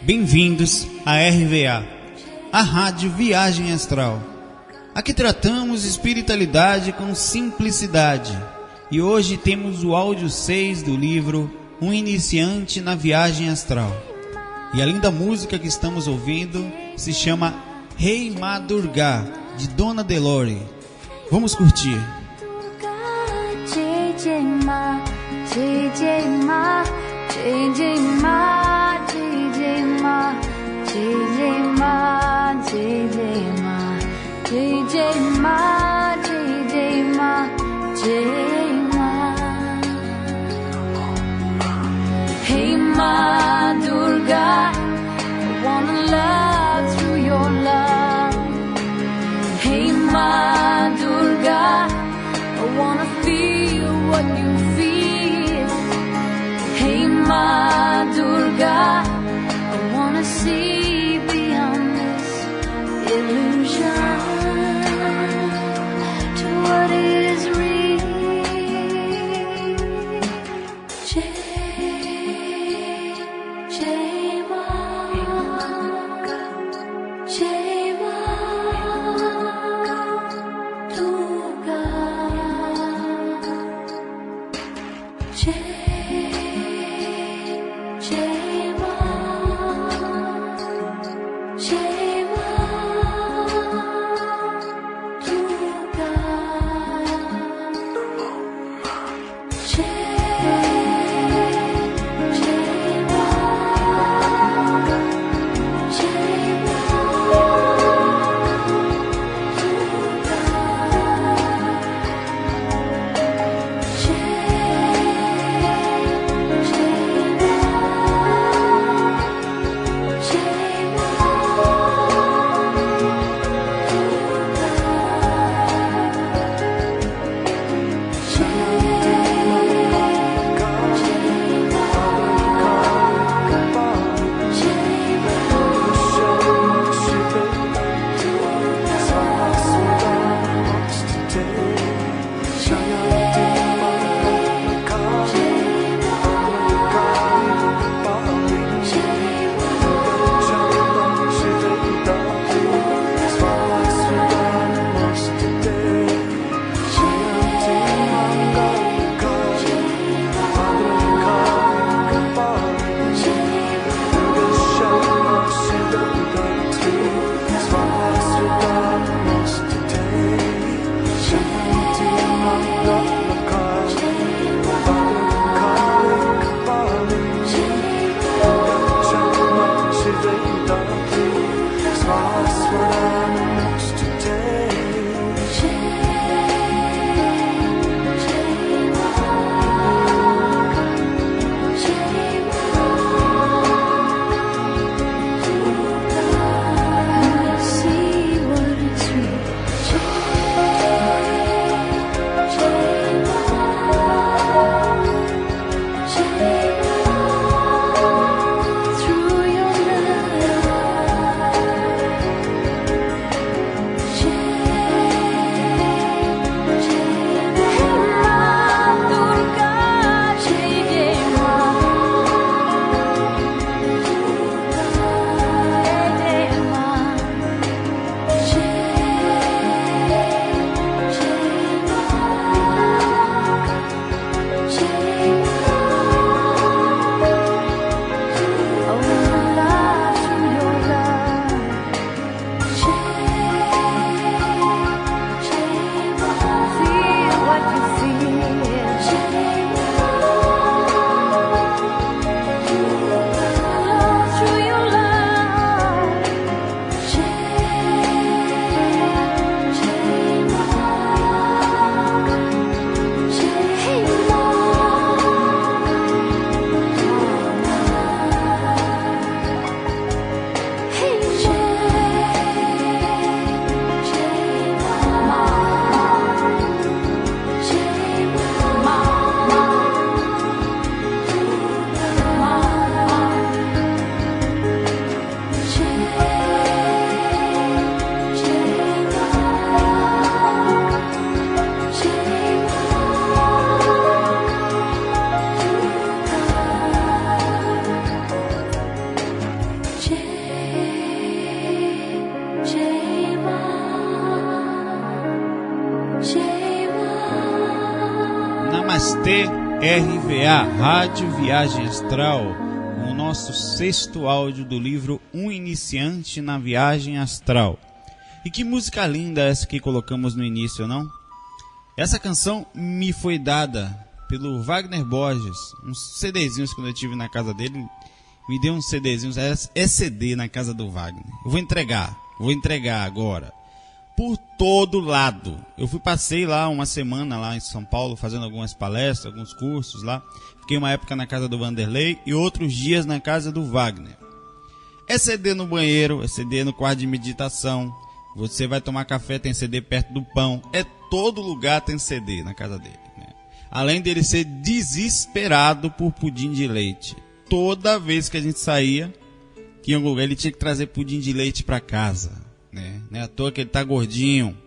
Bem-vindos à RVA, a Rádio Viagem Astral. Aqui tratamos espiritualidade com simplicidade. E hoje temos o áudio 6 do livro Um Iniciante na Viagem Astral. E a linda música que estamos ouvindo se chama Rei Ma Durga, de Dona Delore. Vamos curtir. Hey Ma Durga, I wanna love through your love. Hey Ma Durga, I wanna feel what you feel. Hey Ma Durga, TRVA, Rádio Viagem Astral, o nosso 6º áudio do livro Um Iniciante na Viagem Astral. E que música linda essa que colocamos no início, não? Essa canção me foi dada pelo Wagner Borges, uns CDzinhos quando eu estive na casa dele, me deu uns CDzinhos, é CD na casa do Wagner. Eu vou entregar agora. Por todo lado. Eu passei lá uma semana lá em São Paulo, fazendo algumas palestras, alguns cursos lá. Fiquei uma época na casa do Vanderlei e outros dias na casa do Wagner. É CD no banheiro, é CD no quarto de meditação. Você vai tomar café, tem CD perto do pão. Todo lugar tem CD na casa dele, né? Além dele ser desesperado por pudim de leite. Toda vez que a gente saía, que em algum lugar ele tinha que trazer pudim de leite para casa. Não é à toa que ele tá gordinho.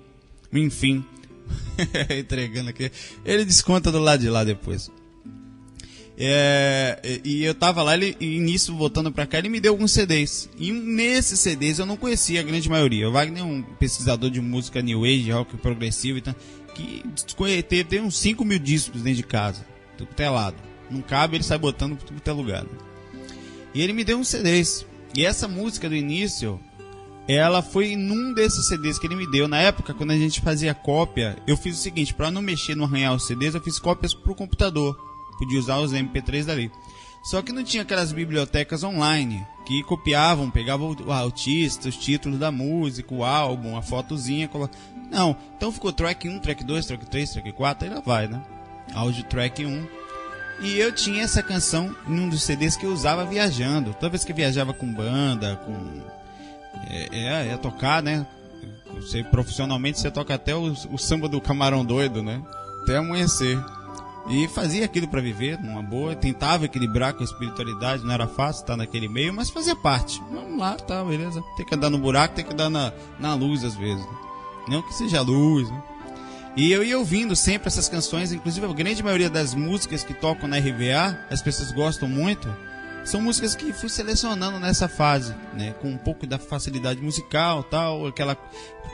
Enfim, entregando aqui. Ele desconta do lado de lá depois. E eu tava lá, e nisso, voltando pra cá, ele me deu alguns CDs. E nesses CDs eu não conhecia a grande maioria. O Wagner é um pesquisador de música New Age, rock progressivo e tal, que tem uns 5 mil discos dentro de casa, tudo telado. Não cabe, ele sai botando por tudo que é lugar. Né? E ele me deu uns CDs. E essa música do início, ela foi num desses CDs que ele me deu. Na época, quando a gente fazia cópia, eu fiz o seguinte: para não mexer no arranhar os CDs, eu fiz cópias pro computador. Podia usar os MP3 dali. Só que não tinha aquelas bibliotecas online que copiavam, pegavam o artista, os títulos da música, o álbum, a fotozinha. Não, então ficou track 1, track 2, track 3, track 4, aí lá vai, né? Áudio track 1. E eu tinha essa canção em um dos CDs que eu usava viajando. Toda vez que eu viajava com banda, ia tocar, né? Você, profissionalmente você toca até o samba do Camarão Doido, né? Até amanhecer. E fazia aquilo para viver numa boa, tentava equilibrar com a espiritualidade, não era fácil estar naquele meio, mas fazia parte. Vamos lá, tá, beleza. Tem que andar no buraco, tem que andar na luz às vezes. Né? Não que seja luz, né? E eu ia ouvindo sempre essas canções, inclusive a grande maioria das músicas que tocam na RVA, as pessoas gostam muito, são músicas que fui selecionando nessa fase, né? Com um pouco da facilidade musical, tal, aquela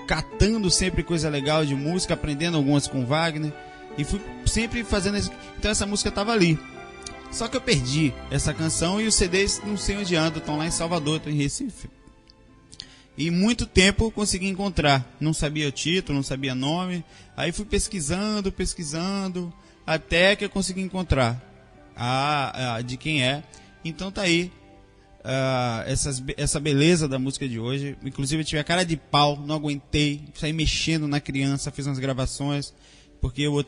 catando sempre coisa legal de música, aprendendo algumas com Wagner. E fui sempre fazendo isso. Então essa música estava ali. Só que eu perdi essa canção e os CDs não sei onde andam. Estão lá em Salvador, estão em Recife. E muito tempo eu consegui encontrar. Não sabia o título, não sabia nome. Aí fui pesquisando, até que eu consegui encontrar de quem é. Então tá aí. Essa beleza da música de hoje. Inclusive eu tive a cara de pau, não aguentei. Saí mexendo na criança, fiz umas gravações. Porque eu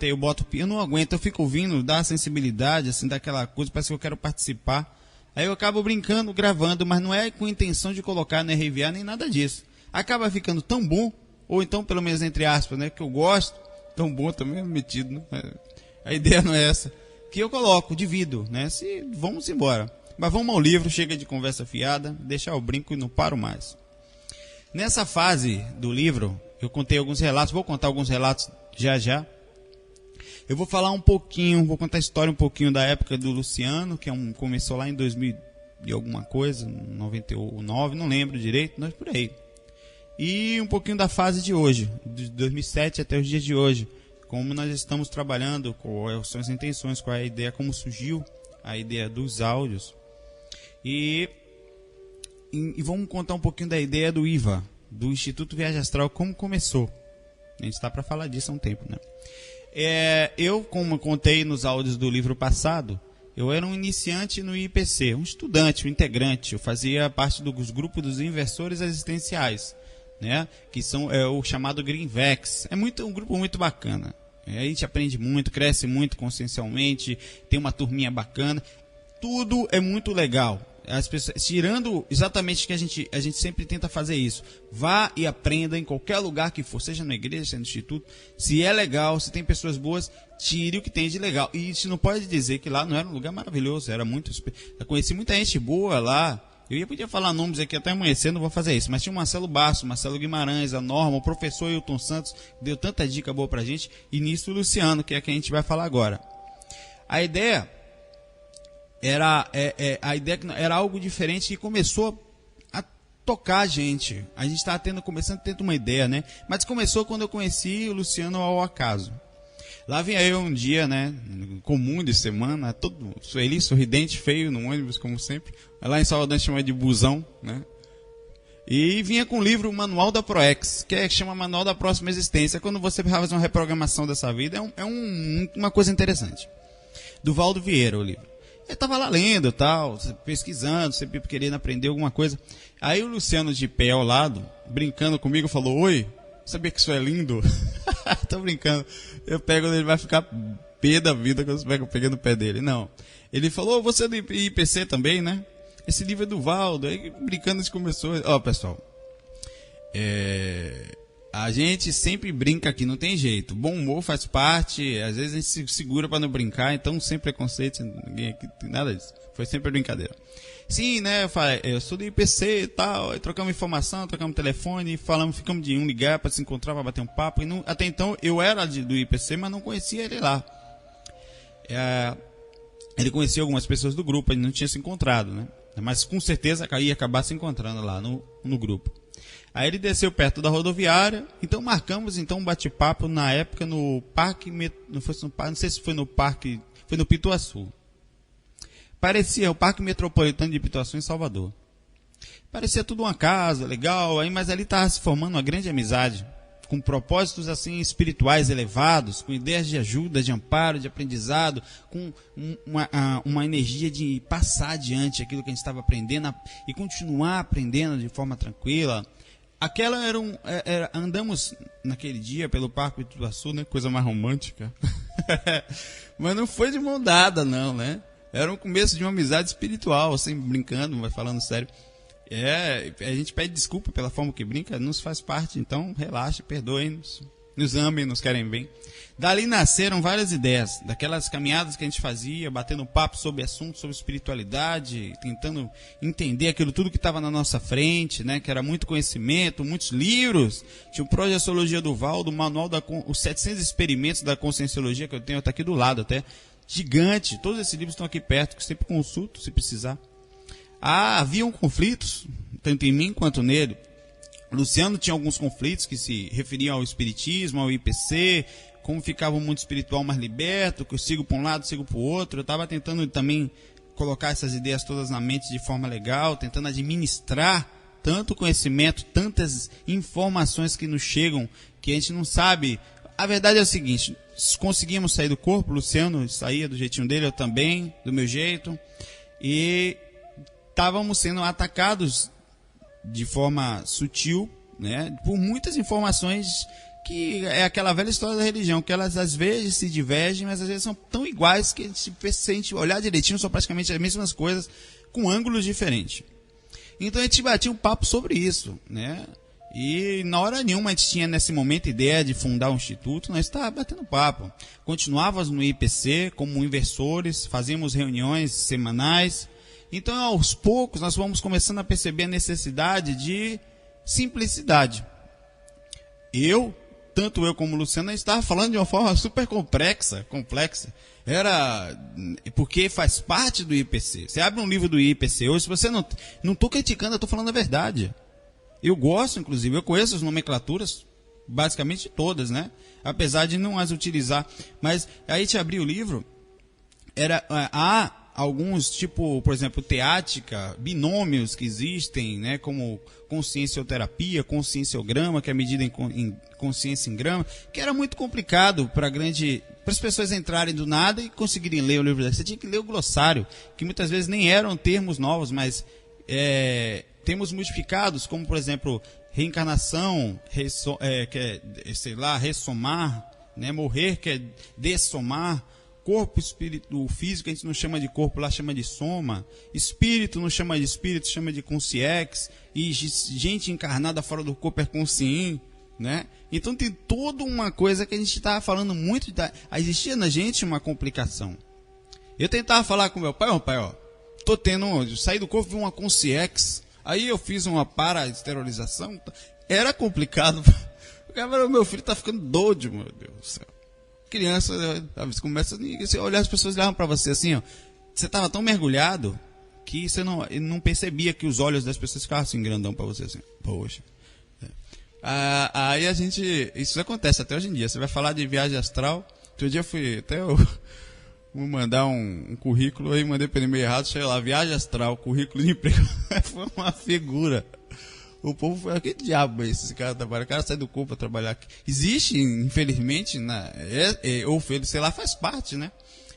não aguento, eu fico ouvindo, dá sensibilidade, assim, dá aquela coisa, parece que eu quero participar. Aí eu acabo brincando, gravando, mas não é com intenção de colocar na RVA nem nada disso. Acaba ficando tão bom, ou então, pelo menos entre aspas, né, que eu gosto, tão bom também metido, né? A ideia não é essa. Que eu coloco, divido, né? Vamos embora. Mas vamos ao livro, chega de conversa fiada, deixar o brinco e não paro mais. Nessa fase do livro, eu contei alguns relatos, vou contar alguns relatos já. Eu vou falar vou contar a história um pouquinho da época do Luciano, que começou lá em 2000 e alguma coisa, 99, não lembro direito, mas por aí. E um pouquinho da fase de hoje, de 2007 até os dias de hoje, como nós estamos trabalhando, quais são as intenções, qual é a ideia, como surgiu a ideia dos áudios. E vamos contar um pouquinho da ideia do IVA, do Instituto Viagem Astral, como começou. A gente está para falar disso há um tempo, né? Eu, como contei nos áudios do livro passado, eu era um iniciante no IPC, um estudante, um integrante. Eu fazia parte dos grupos dos inversores existenciais, né? Que são o chamado Greenvex. Um grupo muito bacana. A gente aprende muito, cresce muito consciencialmente, tem uma turminha bacana. Tudo é muito legal. As pessoas, tirando exatamente que a gente sempre tenta fazer isso. Vá e aprenda em qualquer lugar que for, seja na igreja, seja no instituto. Se é legal, se tem pessoas boas, tire o que tem de legal. E isso não pode dizer que lá não era um lugar maravilhoso, era muito. Eu conheci muita gente boa lá. Eu podia falar nomes aqui até amanhecer, não vou fazer isso. Mas tinha o Marcelo Basso, Marcelo Guimarães, a Norma, o professor Hilton Santos, deu tanta dica boa pra gente. E nisso o Luciano, que é quem a gente vai falar agora. A ideia era algo diferente que começou a tocar a gente. A gente estava começando a ter uma ideia, né? Mas começou quando eu conheci o Luciano ao acaso. Lá vinha eu um dia, né, comum de semana, todo feliz, sorridente, feio, no ônibus, como sempre. Lá em Salvador a gente chama de busão, né? E vinha com o livro Manual da ProEx, que chama Manual da Próxima Existência. Quando você vai fazer uma reprogramação dessa vida, uma coisa interessante. Do Valdo Vieira, o livro. Eu estava lá lendo, tal, pesquisando, sempre querendo aprender alguma coisa. Aí o Luciano de pé ao lado, brincando comigo, falou: oi, sabia que isso é lindo? Tô brincando. Eu pego, ele vai ficar pé da vida quando eu pego no pé dele. Não. Ele falou: você é do IPC também, né? Esse livro é do Valdo. Aí brincando a gente começou. Ó, pessoal, a gente sempre brinca aqui, não tem jeito. Bom humor faz parte, às vezes a gente se segura para não brincar, então sem preconceito, ninguém aqui tem nada disso. Foi sempre brincadeira. Sim, né? Eu sou do IPC e tal, aí trocamos informação, trocamos telefone, ficamos de ligar para se encontrar, para bater um papo. E até então eu era do IPC, mas não conhecia ele lá. Ele conhecia algumas pessoas do grupo, ele não tinha se encontrado, né? Mas com certeza ia acabar se encontrando lá no grupo. Aí ele desceu perto da rodoviária, então marcamos um bate-papo na época no parque, não sei se foi no parque, foi no Pituaçu. Parecia o Parque Metropolitano de Pituaçu em Salvador. Parecia tudo uma casa, legal, mas ali estava se formando uma grande amizade, com propósitos assim espirituais elevados, com ideias de ajuda, de amparo, de aprendizado, com uma energia de passar adiante aquilo que a gente estava aprendendo e continuar aprendendo de forma tranquila. Andamos naquele dia pelo Parque do Ituaçu, né? Coisa mais romântica. Mas não foi de mão dada, não, né? Era um começo de uma amizade espiritual, assim, brincando, mas falando sério. A gente pede desculpa pela forma que brinca, nos faz parte, então relaxe, perdoem-nos, nos amem, nos querem bem. Dali nasceram várias ideias, daquelas caminhadas que a gente fazia, batendo papo sobre assuntos, sobre espiritualidade, tentando entender aquilo tudo que estava na nossa frente, né, que era muito conhecimento, muitos livros. Tinha o Projeciologia do Valdo, o manual os 700 experimentos da Conscienciologia, que eu tenho, está aqui do lado até, gigante. Todos esses livros estão aqui perto, que eu sempre consulto, se precisar. Haviam conflitos, tanto em mim quanto nele. Luciano tinha alguns conflitos que se referiam ao espiritismo, ao IPC, como ficava o mundo espiritual mais liberto, que eu sigo para um lado, sigo para o outro. Eu estava tentando também colocar essas ideias todas na mente de forma legal, tentando administrar tanto conhecimento, tantas informações que nos chegam, que a gente não sabe. A verdade é o seguinte: conseguimos sair do corpo, Luciano saía do jeitinho dele, eu também, do meu jeito, e estávamos sendo atacados de forma sutil, né, por muitas informações, que é aquela velha história da religião, que elas às vezes se divergem, mas às vezes são tão iguais que se a gente olhar direitinho, são praticamente as mesmas coisas, com ângulos diferentes. Então a gente batia um papo sobre isso, né? E na hora nenhuma a gente tinha nesse momento ideia de fundar um instituto, nós estávamos batendo papo. Continuávamos no IPC como inversores, fazíamos reuniões semanais. Então, aos poucos, nós vamos começando a perceber a necessidade de simplicidade. Tanto eu como o Luciano, a gente estava falando de uma forma super complexa. Era porque faz parte do IPC. Você abre um livro do IPC hoje, se você não estou criticando, eu estou falando a verdade. Eu gosto, inclusive, eu conheço as nomenclaturas, basicamente todas, né? Apesar de não as utilizar. Mas aí te abri o livro, há alguns, tipo, por exemplo, teática, binômios que existem, né, como consciencioterapia, conscienciograma, que é medida em consciência em grama, que era muito complicado para as pessoas entrarem do nada e conseguirem ler o livro desse. Você tinha que ler o glossário, que muitas vezes nem eram termos novos, mas termos modificados, como, por exemplo, reencarnação, que é, ressomar, né, morrer, que é dessomar. Corpo, espírito, o físico a gente não chama de corpo, lá chama de soma. Espírito não chama de espírito, chama de consciex. E gente encarnada fora do corpo é consciente, né? Então tem toda uma coisa que a gente estava falando muito. Existia na gente uma complicação. Eu tentava falar com meu pai, ó, saí do corpo, vi uma consciex. Aí eu fiz uma para-esterilização. Era complicado. O meu filho está ficando doido, meu Deus do céu. Criança, começa a olhar, as pessoas olhavam para você assim, ó, você estava tão mergulhado que você não percebia que os olhos das pessoas ficavam assim, grandão para você, assim, poxa. Aí isso acontece até hoje em dia. Você vai falar de viagem astral, Outro dia fui até vou mandar um currículo, aí mandei pelo e-mail errado, sei lá, viagem astral, currículo de emprego. Foi uma figura. O povo foi, que diabo é esse cara trabalha? O cara sai do corpo para trabalhar aqui. Existe, infelizmente, ou sei lá, faz parte, né?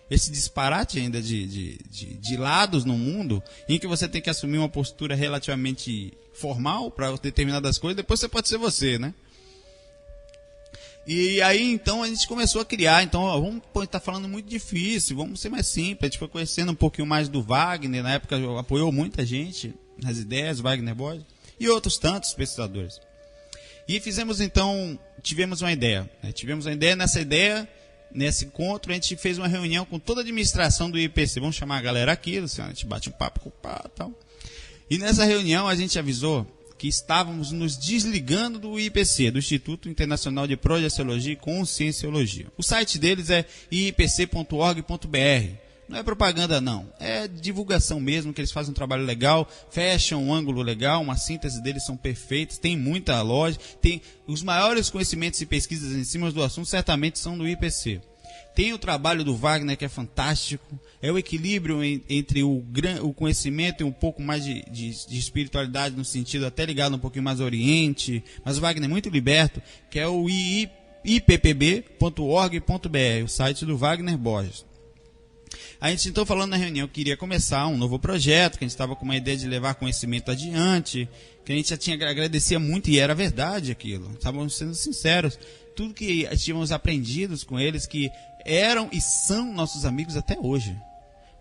Esse disparate ainda de lados no mundo, em que você tem que assumir uma postura relativamente formal para determinadas coisas, depois você pode ser você, né? E aí, então, a gente começou a criar. Então, vamos estar falando muito difícil, vamos ser mais simples. A gente foi conhecendo um pouquinho mais do Wagner, na época apoiou muita gente nas ideias, Wagner Borges, e outros tantos pesquisadores. E fizemos, então, tivemos uma ideia. Nesse encontro, a gente fez uma reunião com toda a administração do IPC. Vamos chamar a galera aqui, a gente bate um papo com o pá e tal. E nessa reunião, a gente avisou que estávamos nos desligando do IPC, do Instituto Internacional de Projeciologia e Conscienciologia. O site deles é ipc.org.br. Não é propaganda, não. É divulgação mesmo, que eles fazem um trabalho legal, fecham um ângulo legal, uma síntese deles são perfeitas, tem muita loja, tem os maiores conhecimentos e pesquisas em cima do assunto, certamente são do IPC. Tem o trabalho do Wagner, que é fantástico, é o equilíbrio entre o conhecimento e um pouco mais de espiritualidade, no sentido até ligado um pouquinho mais ao Oriente, mas o Wagner é muito liberto, que é o ippb.org.br, o site do Wagner Borges. A gente então falando na reunião que iria começar um novo projeto, que a gente estava com uma ideia de levar conhecimento adiante, que a gente já tinha agradecia muito, e era verdade aquilo, estávamos sendo sinceros, tudo que tínhamos aprendido com eles, que eram e são nossos amigos até hoje.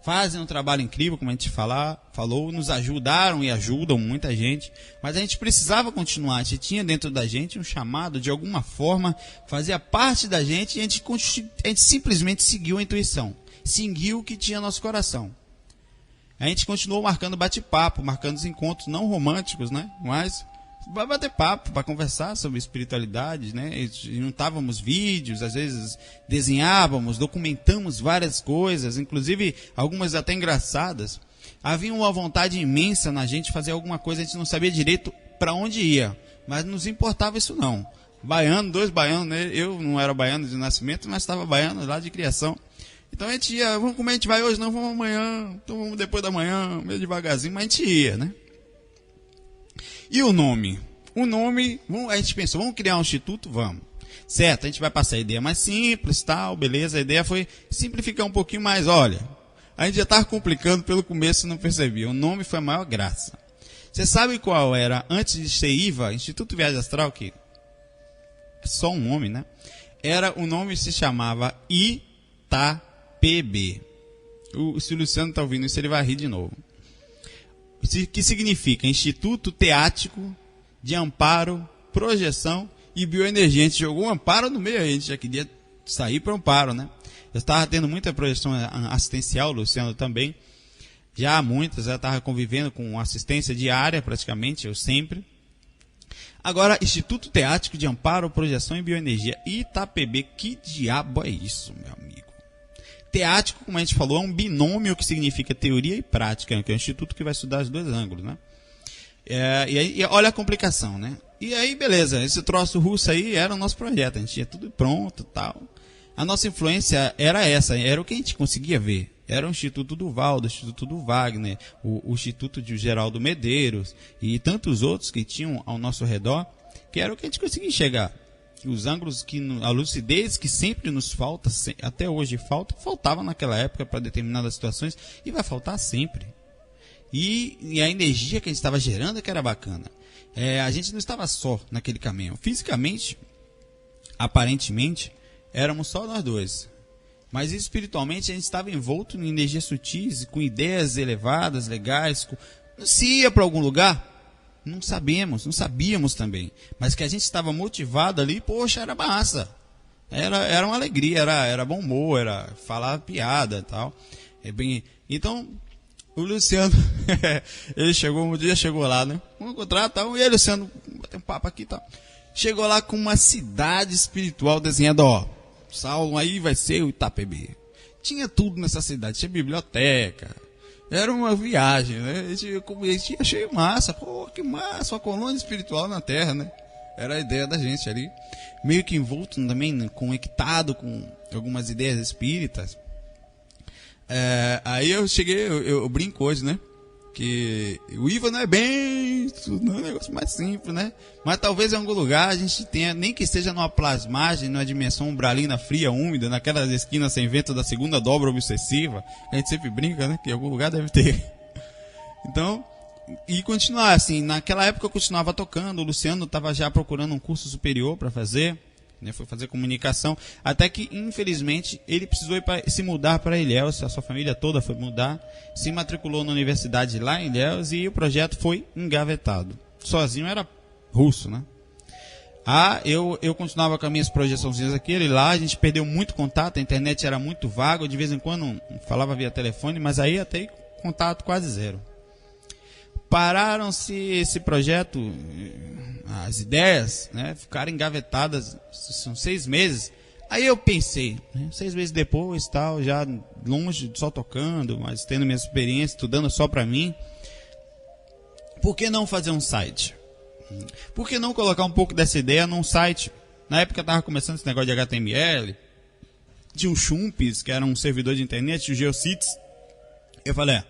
Fazem um trabalho incrível, como a gente falou, nos ajudaram e ajudam muita gente, mas a gente precisava continuar, a gente tinha dentro da gente um chamado, de alguma forma, fazia parte da gente, e a gente simplesmente seguiu a intuição. Seguiu o que tinha no nosso coração. A gente continuou marcando bate-papo, marcando os encontros não românticos, né? Mas vai bater papo para conversar sobre espiritualidade, né? Juntávamos vídeos, às vezes desenhávamos, documentamos várias coisas, inclusive algumas até engraçadas. Havia uma vontade imensa na gente fazer alguma coisa, a gente não sabia direito para onde ia, mas não nos importava isso não. Baiano, 2 baianos, né? Eu não era baiano de nascimento, mas estava baiano lá de criação. Então a gente ia, vamos comer, a gente vai hoje, não, vamos amanhã, então vamos depois da manhã, meio devagarzinho, mas a gente ia, né? E o nome? O nome, a gente pensou, vamos criar um instituto? Vamos. Certo, a gente vai passar a ideia mais simples, tal, beleza, a ideia foi simplificar um pouquinho mais, olha, a gente já estava complicando pelo começo e não percebia, o nome foi a maior graça. Você sabe qual era, antes de ser IVA, Instituto Viagem Astral, que é só um nome, né? O nome se chamava ITAPB. Se o Luciano está ouvindo isso, ele vai rir de novo. Que significa Instituto Teático de Amparo, Projeção e Bioenergia. A gente jogou um amparo no meio, a gente já queria sair para o amparo, né? Eu estava tendo muita projeção assistencial, o Luciano também. Já muitas, eu estava convivendo com assistência diária, praticamente, eu sempre. Agora, Instituto Teático de Amparo, Projeção e Bioenergia, ITAPB. Que diabo é isso, meu amigo? Teático, como a gente falou, é um binômio que significa teoria e prática, que é um instituto que vai estudar os dois ângulos, né? E aí, olha a complicação, né? E aí, beleza, esse troço russo aí era o nosso projeto, a gente tinha tudo pronto e tal. A nossa influência era essa, era o que a gente conseguia ver. Era o Instituto do Valdo, o Instituto do Wagner, o Instituto de Geraldo Medeiros e tantos outros que tinham ao nosso redor, que era o que a gente conseguia enxergar. Os ângulos, a lucidez que sempre nos falta, até hoje faltava naquela época para determinadas situações e vai faltar sempre. E a energia que a gente estava gerando que era bacana. A gente não estava só naquele caminho. Fisicamente, aparentemente, éramos só nós dois. Mas espiritualmente a gente estava envolto em energias sutis, com ideias elevadas, legais. Se ia para algum lugar, não sabíamos também. Mas que a gente estava motivado ali, poxa, era massa. Era uma alegria, era bom humor, era falar piada e tal. Então, o Luciano, ele um dia chegou lá, né? Vamos encontrar, tal, e aí, Luciano, bater um papo aqui e tal. Chegou lá com uma cidade espiritual desenhada, ó. Saulo, aí vai ser o ITAPB. Tinha tudo nessa cidade, tinha biblioteca. Era uma viagem, né? A gente achei massa, pô, que massa, uma colônia espiritual na Terra, né? Era a ideia da gente ali. Meio que envolto também, conectado com algumas ideias espíritas. Aí eu cheguei, eu brinco hoje, né? Que o IVA não é bem isso, não é um negócio mais simples, né? Mas talvez em algum lugar a gente tenha, nem que esteja numa plasmagem, numa dimensão umbralina fria, úmida, naquelas esquinas sem vento da segunda dobra obsessiva. A gente sempre brinca, né? Que em algum lugar deve ter. Então, e continuar assim, naquela época eu continuava tocando, o Luciano estava já procurando um curso superior para fazer, né, foi fazer comunicação, até que infelizmente ele precisou se mudar para Ilhéus, a sua família toda foi mudar, se matriculou na universidade lá em Ilhéus e o projeto foi engavetado. Sozinho era russo, né? Eu continuava com as minhas projeçãozinhas aqui, ele lá, a gente perdeu muito contato, a internet era muito vaga, de vez em quando falava via telefone, mas aí até contato quase zero. Pararam-se esse projeto, as ideias, né, ficaram engavetadas, são 6 meses. Aí eu pensei, né, 6 meses depois, tal, já longe, só tocando, mas tendo minha experiência, estudando só para mim, por que não fazer um site? Por que não colocar um pouco dessa ideia num site? Na época eu estava começando esse negócio de HTML, tinha o Chumps, que era um servidor de internet, o GeoCities. Eu falei,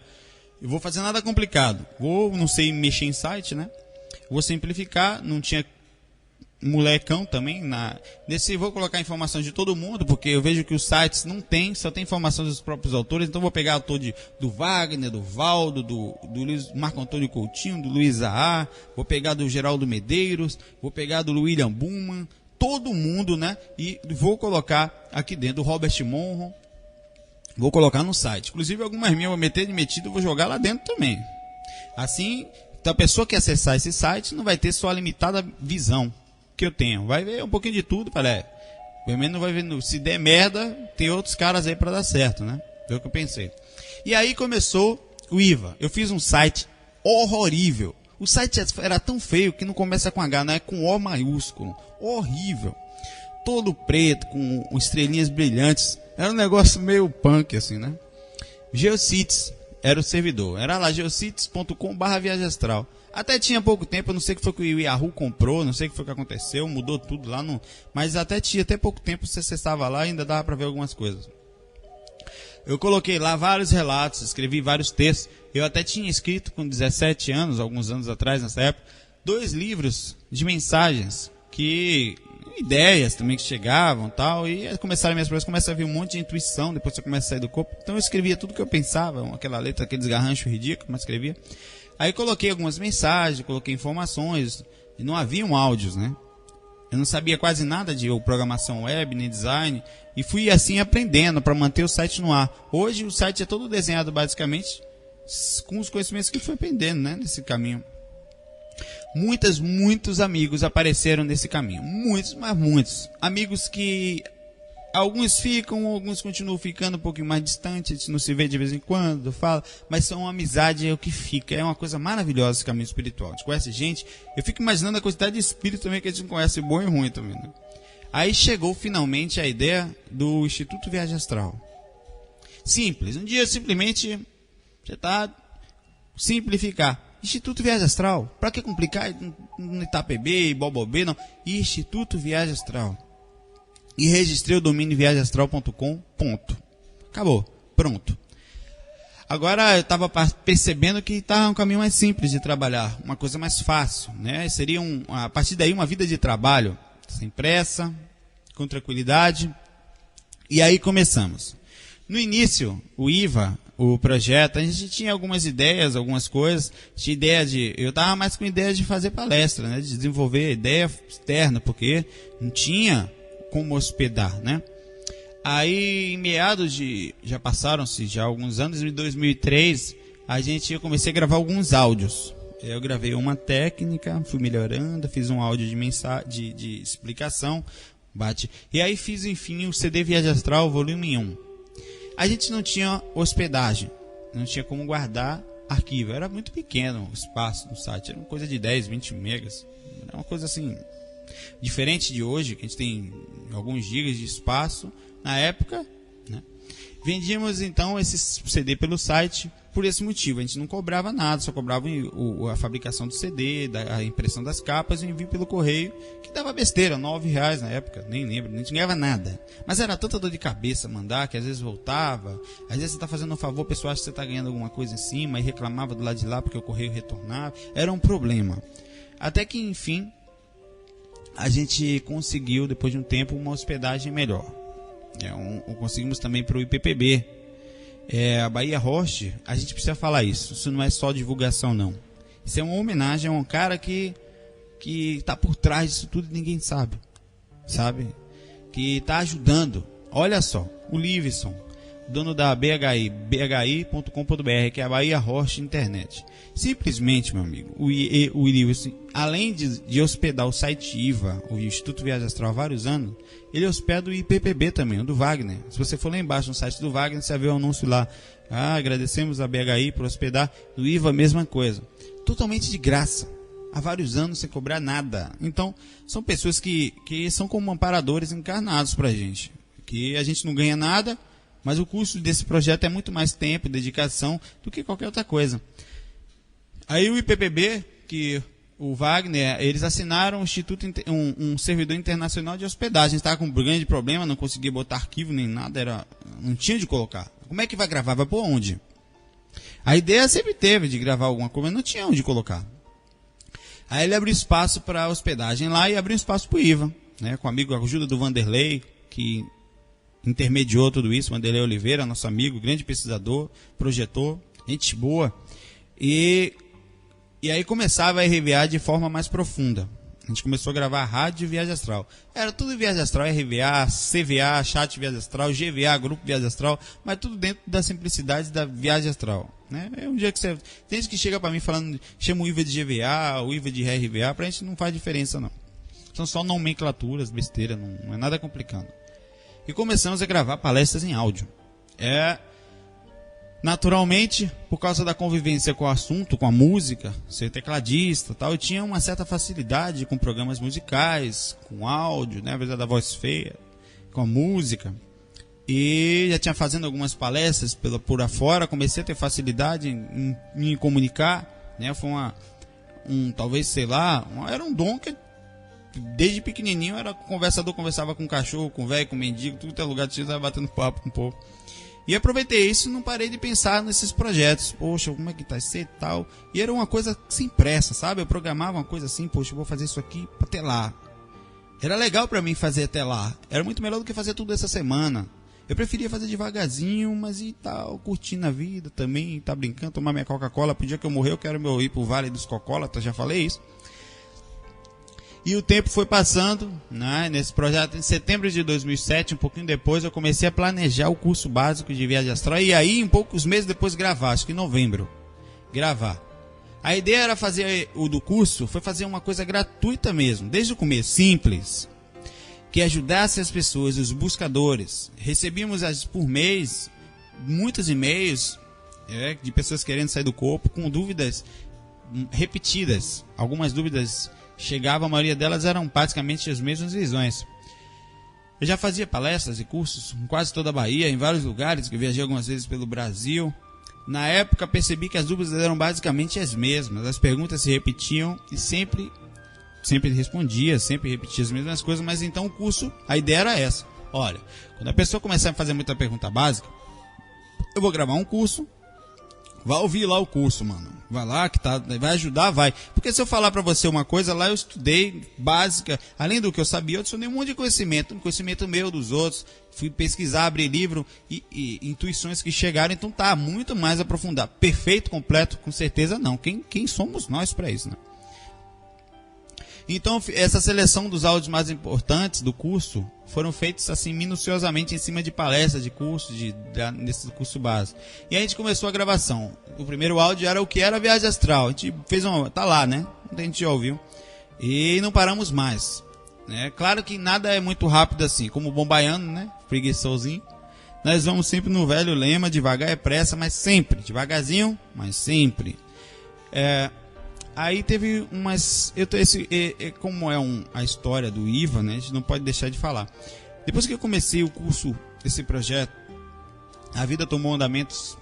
eu vou fazer nada complicado. Não sei mexer em site, né? Vou simplificar. Não tinha molecão também. Vou colocar informação de todo mundo, porque eu vejo que os sites não tem, só tem informação dos próprios autores. Então vou pegar autor do Wagner, do Valdo, do Luiz, Marco Antônio Coutinho, do Luiz Zaha. Vou pegar do Geraldo Medeiros. Vou pegar do William Buhmann. Todo mundo, né? E vou colocar aqui dentro do Robert Monroe. Vou colocar no site. Inclusive, algumas minhas eu vou meter de metido e vou jogar lá dentro também. Assim, a pessoa que acessar esse site não vai ter só a limitada visão que eu tenho. Vai ver um pouquinho de tudo. Pelo menos não vai ver. Se der merda, tem outros caras aí para dar certo, né? Foi o que eu pensei. E aí começou o IVA. Eu fiz um site horrível. O site era tão feio que não começa com H, não é com O maiúsculo. Horrível. Todo preto, com estrelinhas brilhantes. Era um negócio meio punk, assim, né? GeoCities era o servidor. Era lá, geocities.com/viagem astral. Até tinha pouco tempo, eu não sei o que foi que o Yahoo comprou, não sei o que foi que aconteceu, mudou tudo lá. Mas até pouco tempo você acessava lá e ainda dava para ver algumas coisas. Eu coloquei lá vários relatos, escrevi vários textos. Eu até tinha escrito com 17 anos, alguns anos atrás, nessa época, 2 livros de mensagens ideias também que chegavam tal, e começaram minhas provas, começa a vir um monte de intuição, depois você começa a sair do corpo. Então eu escrevia tudo que eu pensava, aquela letra, aqueles garranchos ridículos, mas escrevia. Aí coloquei algumas mensagens, coloquei informações, e não haviam áudios, né? Eu não sabia quase nada de programação web, nem design, e fui assim aprendendo para manter o site no ar. Hoje o site é todo desenhado basicamente com os conhecimentos que fui aprendendo, né, nesse caminho. Muitos amigos apareceram nesse caminho. Muitos, mas muitos. Amigos que alguns ficam, alguns continuam ficando um pouquinho mais distantes, a gente não se vê de vez em quando, fala, mas são uma amizade, é o que fica. É uma coisa maravilhosa esse caminho espiritual. A gente conhece gente, eu fico imaginando a quantidade de espírito também que a gente não conhece, bom e ruim também, né? Aí chegou finalmente a ideia do Instituto Viagem Astral. Simples. Um dia simplesmente você está simplificar. Instituto Viagem Astral. Para que complicar? No Itapebê, Bobobê, não. Instituto Viagem Astral. E registrei o domínio viagemastral.com. Ponto. Acabou. Pronto. Agora eu estava percebendo que estava um caminho mais simples de trabalhar. Uma coisa mais fácil, né? Seria a partir daí uma vida de trabalho. Sem pressa, com tranquilidade. E aí começamos. No início, o IVA, o projeto, a gente tinha algumas ideias, algumas coisas. Eu estava mais com ideia de fazer palestra, né? De desenvolver ideia externa, porque não tinha como hospedar, né? Aí, em meados já passaram-se já alguns anos, em 2003, eu comecei a gravar alguns áudios. Eu gravei uma técnica, fui melhorando, fiz um áudio de explicação, e aí fiz, enfim, o CD Viagem Astral, volume 1. A gente não tinha hospedagem, não tinha como guardar arquivo, era muito pequeno o espaço no site, era uma coisa de 10, 20 megas, era uma coisa assim, diferente de hoje, que a gente tem alguns gigas de espaço, na época, né? Vendíamos então esse CD pelo site por esse motivo, a gente não cobrava nada, só cobrava a fabricação do CD, a impressão das capas e o envio pelo correio, que dava besteira, R$9 na época, nem lembro, a gente não ganhava nada. Mas era tanta dor de cabeça mandar, que às vezes voltava, às vezes você tá fazendo um favor, o pessoal acha que você tá ganhando alguma coisa em cima, e reclamava do lado de lá porque o correio retornava, era um problema. Até que, enfim, a gente conseguiu, depois de um tempo, uma hospedagem melhor. Conseguimos também para o IPPB. A Bahia Host, a gente precisa falar isso não é só divulgação não. Isso é uma homenagem a um cara que está por trás disso tudo e ninguém sabe. Que está ajudando. Olha só, o Livison, dono da bhi.com.br, que é a Bahia Host Internet. Simplesmente, meu amigo, o Livison, além de hospedar o site IVA, o Instituto Viagem Astral, há vários anos, ele hospeda o IPPB também, o do Wagner. Se você for lá embaixo no site do Wagner, você vai ver o anúncio lá. Agradecemos a BHI por hospedar. Do IVA, a mesma coisa. Totalmente de graça. Há vários anos sem cobrar nada. Então, são pessoas que são como amparadores encarnados pra gente. Que a gente não ganha nada, mas o custo desse projeto é muito mais tempo e dedicação do que qualquer outra coisa. Aí o IPPB, que o Wagner, eles assinaram um servidor internacional de hospedagem. Estava com um grande problema, não conseguia botar arquivo nem nada, não tinha de colocar. Como é que vai gravar? Vai por onde? A ideia sempre teve de gravar alguma coisa, mas não tinha onde colocar. Aí ele abriu espaço para hospedagem lá e abriu espaço para o IVA, né, com a ajuda do Vanderlei, que intermediou tudo isso. Vanderlei Oliveira, nosso amigo, grande pesquisador, projetor, gente boa. E aí começava a RVA de forma mais profunda. A gente começou a gravar rádio e Viagem Astral. Era tudo Viagem Astral, RVA, CVA, Chat Viagem Astral, GVA, Grupo Viagem Astral, mas tudo dentro da simplicidade da Viagem Astral. Né? É um dia que tem gente que chega para mim falando, chama o IVA de GVA, o IVA de RVA, pra gente não faz diferença não. São só nomenclaturas, besteira, não é nada complicado. E começamos a gravar palestras em áudio. Naturalmente, por causa da convivência com o assunto, com a música, ser tecladista, tal, eu tinha uma certa facilidade com programas musicais, com áudio, né, apesar da voz feia, com a música. E já tinha fazendo algumas palestras por afora, comecei a ter facilidade em me comunicar, né, foi talvez, sei lá, era um dom que desde pequenininho era conversador, conversava com cachorro, com velho, com mendigo, tudo que é lugar, estava batendo papo com o povo. E aproveitei isso e não parei de pensar nesses projetos. Poxa, como é que tá isso e tal? E era uma coisa sem pressa, sabe? Eu programava uma coisa assim, poxa, eu vou fazer isso aqui até lá. Era legal pra mim fazer até lá. Era muito melhor do que fazer tudo essa semana. Eu preferia fazer devagarzinho, mas e tal, curtindo a vida também, tá brincando, tomar minha Coca-Cola. Pro dia que eu morrer, eu quero ir pro Vale dos Cocólatas, já falei isso. E o tempo foi passando, né, nesse projeto. Em setembro de 2007, um pouquinho depois, eu comecei a planejar o curso básico de Viagem Astral. E aí, em poucos meses depois, gravar, acho que em novembro. Gravar. A ideia era fazer, o do curso, foi fazer uma coisa gratuita mesmo, desde o começo, simples. Que ajudasse as pessoas, os buscadores. Recebíamos por mês muitos e-mails de pessoas querendo sair do corpo, com dúvidas repetidas. Algumas dúvidas chegavam, a maioria delas eram praticamente as mesmas visões. Eu já fazia palestras e cursos em quase toda a Bahia, em vários lugares, que eu viajei algumas vezes pelo Brasil. Na época percebi que as dúvidas eram basicamente as mesmas, as perguntas se repetiam e sempre respondia, sempre repetia as mesmas coisas, mas então o curso, a ideia era essa. Olha, quando a pessoa começar a fazer muita pergunta básica, eu vou gravar um curso. Vai ouvir lá o curso, mano. Vai lá que vai ajudar, vai. Porque se eu falar pra você uma coisa, lá eu estudei básica, além do que eu sabia, eu adicionei um monte de conhecimento meu, dos outros. Fui pesquisar, abrir livro e intuições que chegaram, então tá muito mais aprofundado. Perfeito, completo, com certeza não. Quem somos nós pra isso, né? Então, essa seleção dos áudios mais importantes do curso foram feitos assim minuciosamente em cima de palestras, de cursos, nesse curso básico. E aí a gente começou a gravação. O primeiro áudio era o que era a Viagem Astral. A gente fez tá lá, né? A gente já ouviu. E não paramos mais. Né? Claro que nada é muito rápido assim, como o bom baiano, né? Preguiçosinho. Nós vamos sempre no velho lema, devagar é pressa, mas sempre. Devagarzinho, mas sempre. Aí teve umas... como a história do IVA, né? A gente não pode deixar de falar. Depois que eu comecei o curso, esse projeto, a vida tomou andamentos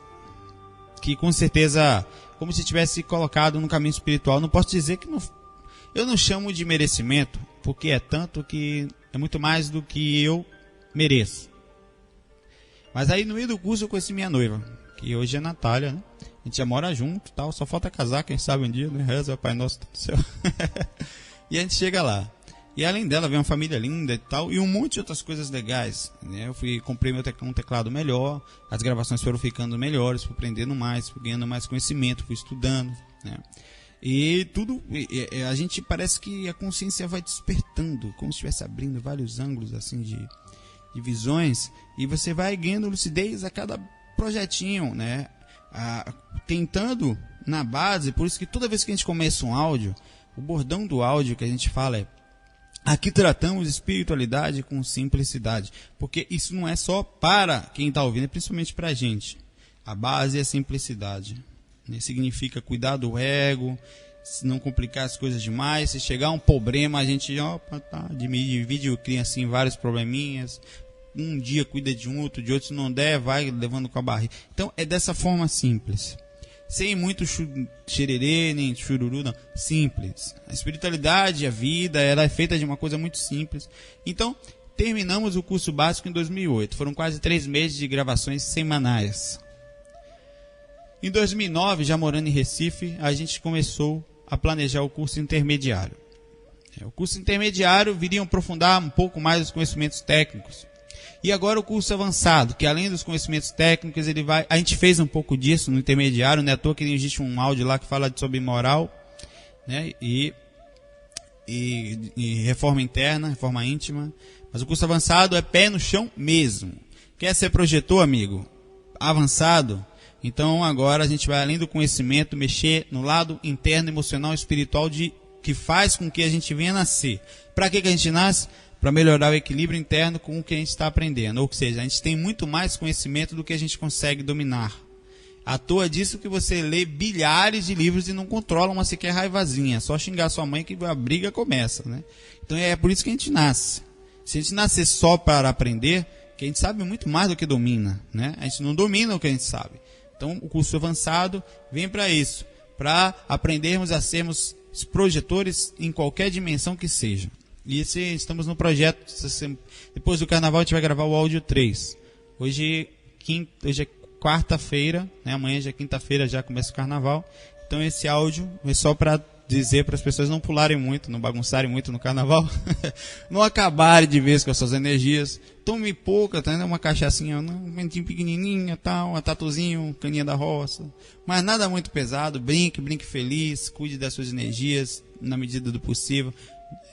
que com certeza, como se tivesse colocado no caminho espiritual. Não posso dizer que eu não chamo de merecimento, porque é tanto que é muito mais do que eu mereço. Mas aí no meio do curso eu conheci minha noiva, que hoje é Natália, né? A gente já mora junto, tal, só falta casar, quem sabe um dia, né? Reza, Pai Nosso do Céu. E a gente chega lá. E além dela, vem uma família linda e tal, e um monte de outras coisas legais, né? Comprei um teclado melhor, as gravações foram ficando melhores, fui aprendendo mais, fui ganhando mais conhecimento, fui estudando, né? E tudo, a gente parece que a consciência vai despertando, como se estivesse abrindo vários ângulos assim de visões, e você vai ganhando lucidez a cada projetinho, né? Tentando na base, por isso que toda vez que a gente começa um áudio, o bordão do áudio que a gente fala é: aqui tratamos espiritualidade com simplicidade, porque isso não é só para quem está ouvindo, é principalmente para a gente. A base é simplicidade, né? Significa cuidar do ego, não complicar as coisas demais. Se chegar um problema, a gente divide, cria assim vários probleminhas. Um dia cuida de um, outro de outro, se não der, vai levando com a barriga. Então é dessa forma simples, sem muito xererê, nem chururu, não. Simples. A espiritualidade, a vida, ela é feita de uma coisa muito simples. Então, terminamos o curso básico em 2008. Foram quase 3 meses de gravações semanais. Em 2009, já morando em Recife, a gente começou a planejar o curso intermediário. O curso intermediário viria aprofundar um pouco mais os conhecimentos técnicos. E agora o curso avançado, que além dos conhecimentos técnicos, a gente fez um pouco disso no intermediário, não é à toa que existe um áudio lá que fala sobre moral, né? E reforma interna, reforma íntima. Mas o curso avançado é pé no chão mesmo. Quer ser projetor, amigo? Avançado? Então agora a gente vai além do conhecimento, mexer no lado interno, emocional e espiritual que faz com que a gente venha nascer. Para que a gente nasce? Para melhorar o equilíbrio interno com o que a gente está aprendendo. Ou seja, a gente tem muito mais conhecimento do que a gente consegue dominar. À toa disso que você lê bilhares de livros e não controla uma sequer raivazinha. Só xingar sua mãe que a briga começa, né? Então é por isso que a gente nasce. Se a gente nascer só para aprender, que a gente sabe muito mais do que domina, né? A gente não domina o que a gente sabe. Então o curso avançado vem para isso. Para aprendermos a sermos projetores em qualquer dimensão que seja. E estamos no projeto, depois do carnaval a gente vai gravar o áudio 3. Hoje é quarta-feira, né? Amanhã já é quinta-feira, já começa o carnaval. Então esse áudio é só para dizer para as pessoas não pularem muito, não bagunçarem muito no carnaval, não acabarem de vez com as suas energias. Tome pouca, tá? Uma cachaçinha, um ventinho pequenininha, tal, uma tatuzinho, caninha da roça. Mas nada muito pesado, brinque feliz, cuide das suas energias na medida do possível,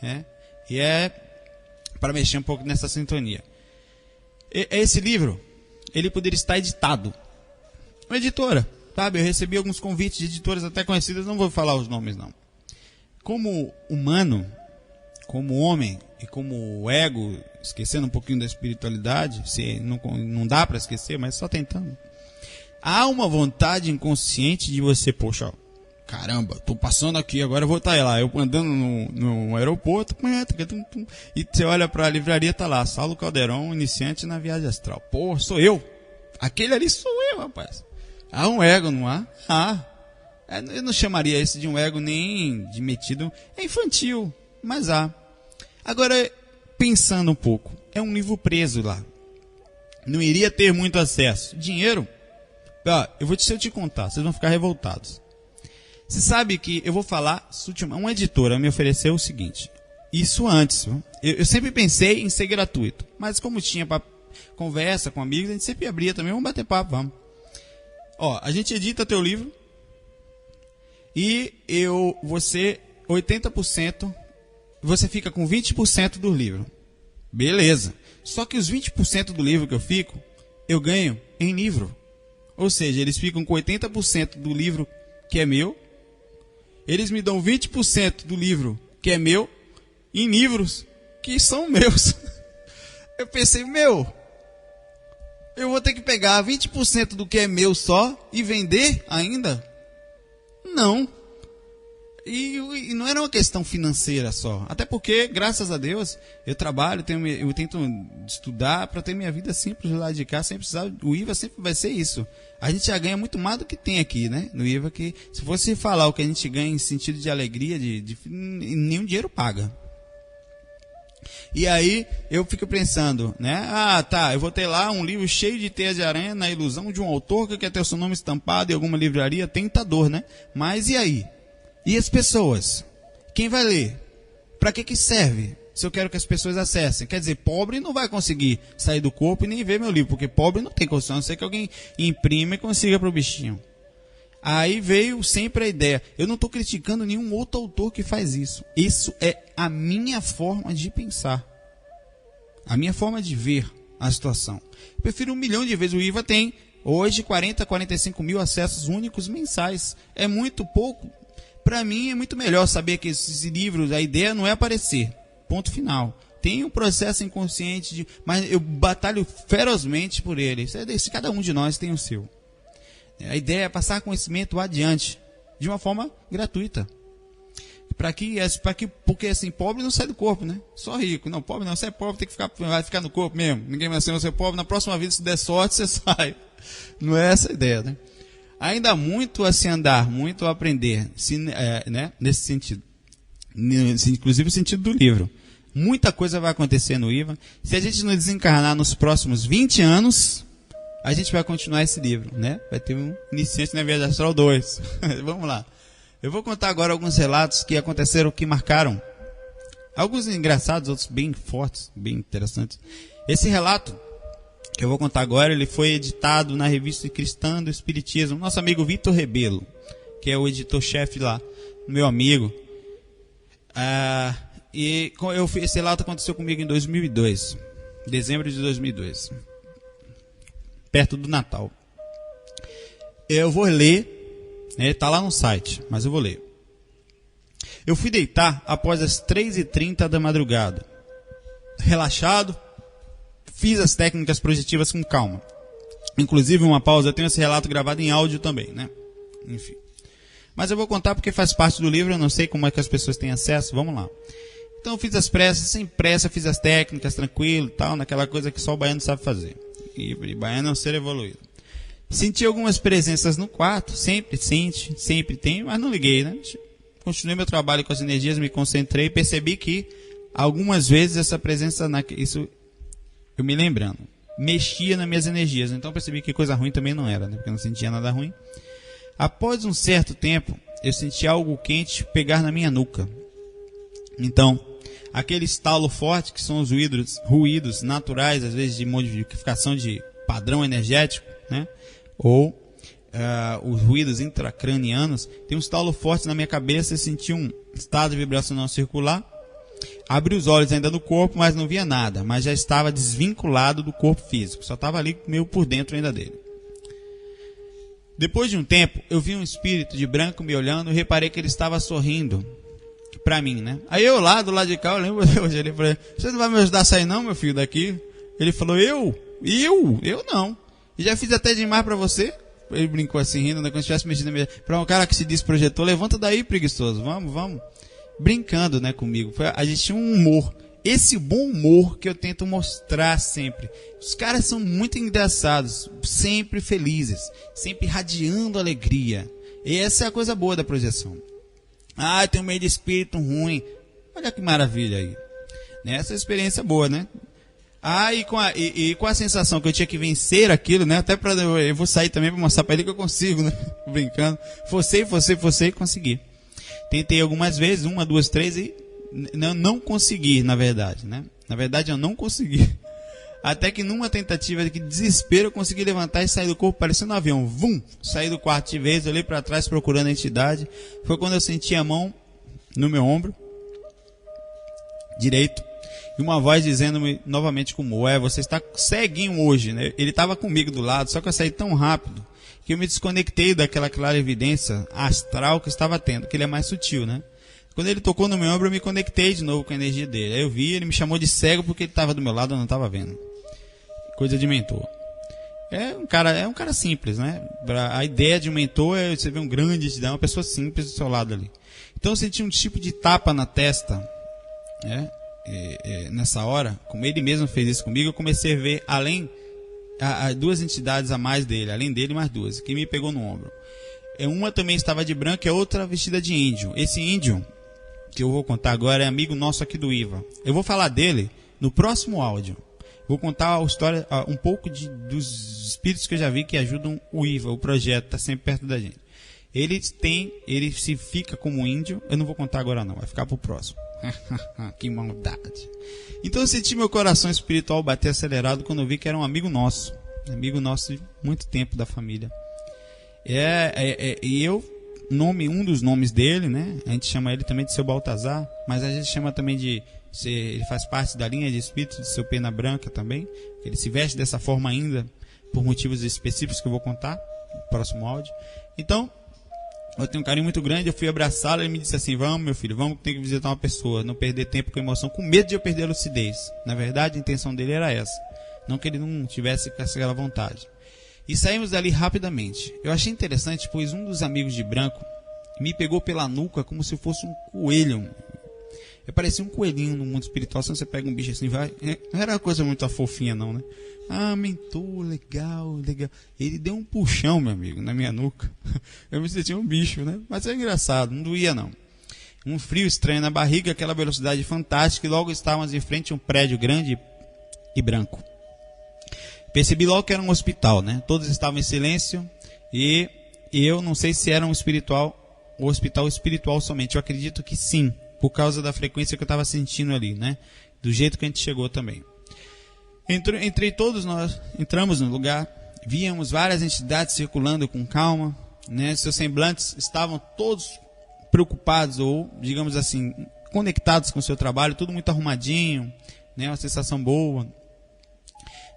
né? E é para mexer um pouco nessa sintonia. Esse livro, ele poderia estar editado. Uma editora, sabe? Eu recebi alguns convites de editoras até conhecidas, não vou falar os nomes não. Como humano, como homem e como ego, esquecendo um pouquinho da espiritualidade, se não dá para esquecer, mas só tentando. Há uma vontade inconsciente de você, poxa, caramba, tô passando aqui, agora eu vou estar lá. Eu andando no aeroporto, e você olha para a livraria, tá lá, Saulo Calderon, iniciante na viagem astral. Pô, sou eu. Aquele ali sou eu, rapaz. Há um ego, não há? Eu não chamaria esse de um ego nem de metido. É infantil, mas há. Agora, pensando um pouco, é um livro preso lá. Não iria ter muito acesso. Dinheiro? Se eu te contar, vocês vão ficar revoltados. Você sabe que eu vou falar, uma editora me ofereceu o seguinte, isso antes, eu sempre pensei em ser gratuito, mas como tinha conversa com amigos, a gente sempre abria também, vamos bater papo, vamos. A gente edita teu livro e você 80%, você fica com 20% do livro. Beleza. Só que os 20% do livro que eu ganho em livro. Ou seja, eles ficam com 80% do livro que é meu. Eles me dão 20% do livro que é meu em livros que são meus. Eu pensei, eu vou ter que pegar 20% do que é meu só e vender ainda? Não. E não era uma questão financeira só. Até porque, graças a Deus, eu trabalho, eu tento estudar para ter minha vida simples lá de cá, sem precisar. O IVA sempre vai ser isso. A gente já ganha muito mais do que tem aqui, né? No IVA, que se fosse falar o que a gente ganha em sentido de alegria, nenhum dinheiro paga. E aí eu fico pensando, né? Eu vou ter lá um livro cheio de teias de aranha na ilusão de um autor que quer ter o seu nome estampado em alguma livraria, tentador, né? Mas e aí? E as pessoas? Quem vai ler? Para que serve? Se eu quero que as pessoas acessem. Quer dizer, pobre não vai conseguir sair do corpo e nem ver meu livro, porque pobre não tem condição, a não ser que alguém imprima e consiga para o bichinho. Aí veio sempre a ideia. Eu não estou criticando nenhum outro autor que faz isso. Isso é a minha forma de pensar. A minha forma de ver a situação. Eu prefiro 1 milhão de vezes. O IVA tem hoje 40, 45 mil acessos únicos mensais. É muito pouco. Para mim é muito melhor saber que esses livros, a ideia não é aparecer. Ponto final. Tem um processo inconsciente, mas eu batalho ferozmente por ele. Cada um de nós tem o seu. A ideia é passar conhecimento adiante, de uma forma gratuita. Porque assim, pobre não sai do corpo, né? Só rico. Não, pobre não, você é pobre, vai ficar no corpo mesmo. Ninguém vai ser pobre, na próxima vida, se der sorte, você sai. Não é essa a ideia, né? Ainda há muito a se andar, muito a aprender, né? Nesse sentido. Inclusive o sentido do livro. Muita coisa vai acontecer no IVA. Se a gente não desencarnar nos próximos 20 anos, a gente vai continuar esse livro, né? Vai ter um Iniciante na Viagem Astral 2. Vamos lá. Eu vou contar agora alguns relatos que aconteceram, que marcaram. Alguns engraçados, outros bem fortes, bem interessantes. Esse relato que eu vou contar agora, ele foi editado na revista Cristã do Espiritismo. Nosso amigo Vitor Rebelo, que é o editor-chefe lá, meu amigo. Esse relato aconteceu comigo em 2002, dezembro de 2002, perto do Natal. Eu vou ler, está lá no site, mas eu vou ler. Eu fui deitar após as 3h30 da madrugada, relaxado. Fiz as técnicas projetivas com calma. Inclusive, uma pausa, eu tenho esse relato gravado em áudio também, né? Enfim. Mas eu vou contar porque faz parte do livro, eu não sei como é que as pessoas têm acesso, vamos lá. Então eu fiz as pressas, sem pressa, fiz as técnicas, tranquilo, tal, naquela coisa que só o baiano sabe fazer. E baiano é um ser evoluído. Senti algumas presenças no quarto, sempre tem, mas não liguei, né? Continuei meu trabalho com as energias, me concentrei, percebi que algumas vezes essa presença, isso eu me lembrando, mexia nas minhas energias, então percebi que coisa ruim também não era, né? Porque eu não sentia nada ruim. Após um certo tempo, eu senti algo quente pegar na minha nuca. Então, aquele estalo forte, que são os ruídos naturais, às vezes de modificação de padrão energético, né? Ou os ruídos intracranianos, tem um estalo forte na minha cabeça, eu senti um estado vibracional circular. Abri os olhos ainda no corpo, mas não via nada, mas já estava desvinculado do corpo físico, só estava ali meio por dentro ainda dele. Depois de um tempo, eu vi um espírito de branco me olhando e reparei que ele estava sorrindo para mim, né? Aí eu lá, do lado de cá, eu lembro hoje, ele falou: você não vai me ajudar a sair não, meu filho, daqui? Ele falou: eu não. E já fiz até demais para você. Ele brincou assim, rindo, né? Como se tivesse mexido na minha... Para um cara que se diz projetor, levanta daí, preguiçoso, vamos. Brincando, né, comigo. A gente tinha um humor. Esse bom humor que eu tento mostrar sempre. Os caras são muito engraçados, sempre felizes, sempre irradiando alegria. E essa é a coisa boa da projeção. Eu tenho meio de espírito ruim. Olha que maravilha aí. Essa é a experiência boa, né? E com a sensação que eu tinha que vencer aquilo, né? Até eu vou sair também para mostrar para ele que eu consigo, né? Brincando. Forcei e consegui. Tentei algumas vezes, 1, 2, 3 e não consegui, na verdade, né? Na verdade, eu não consegui. Até que numa tentativa de desespero, eu consegui levantar e sair do corpo parecendo um avião. Vum! Saí do quarto de vez, olhei para trás procurando a entidade. Foi quando eu senti a mão no meu ombro direito e uma voz dizendo-me novamente como: você está ceguinho hoje, né? Ele estava comigo do lado, só que eu saí tão rápido que eu me desconectei daquela clara evidência astral que estava tendo, que ele é mais sutil, né? Quando ele tocou no meu ombro, eu me conectei de novo com a energia dele. Aí eu vi, ele me chamou de cego porque ele estava do meu lado, eu não estava vendo. Coisa de mentor. É um cara simples, né? A ideia de um mentor é você ver um grande, uma pessoa simples do seu lado ali. Então eu senti um tipo de tapa na testa, né? Nessa hora, como ele mesmo fez isso comigo, eu comecei a ver além duas entidades a mais dele, além dele mais duas, que me pegou no ombro. Uma também estava de branco e a outra vestida de índio. Esse índio que eu vou contar agora é amigo nosso aqui do IVA. Eu vou falar dele no próximo áudio. Vou contar a história, um pouco dos espíritos que eu já vi que ajudam o IVA, o projeto, está sempre perto da gente. Ele se fica como índio. Eu não vou contar agora não, vai ficar pro próximo. Que maldade. Então eu senti meu coração espiritual bater acelerado quando eu vi que era um amigo nosso de muito tempo da família. E um dos nomes dele, né? A gente chama ele também de Seu Baltazar, mas a gente chama também ele faz parte da linha de espíritos de Seu Pena Branca também. Ele se veste dessa forma ainda por motivos específicos que eu vou contar no próximo áudio. Então, eu tenho um carinho muito grande, eu fui abraçá-lo e ele me disse assim: vamos meu filho, vamos ter que visitar uma pessoa, não perder tempo com emoção, com medo de eu perder a lucidez. Na verdade, a intenção dele era essa, não que ele não tivesse aquela vontade. E saímos dali rapidamente. Eu achei interessante, pois um dos amigos de branco me pegou pela nuca como se fosse um coelho. Eu parecia um coelhinho no mundo espiritual. Se você pega um bicho assim, vai. Não era uma coisa muito fofinha, não, né? Ah, mentor, legal, legal. Ele deu um puxão, meu amigo, na minha nuca. Eu me sentia um bicho, né? Mas é engraçado, não doía, não. Um frio estranho na barriga, aquela velocidade fantástica, e logo estávamos em frente a um prédio grande e branco. Percebi logo que era um hospital, né? Todos estavam em silêncio e eu não sei se era um hospital espiritual somente. Eu acredito que sim, por causa da frequência que eu estava sentindo ali, né? Do jeito que a gente chegou também. Nós entramos no lugar, víamos várias entidades circulando com calma, né? Seus semblantes estavam todos preocupados ou, digamos assim, conectados com o seu trabalho, tudo muito arrumadinho, né? Uma sensação boa.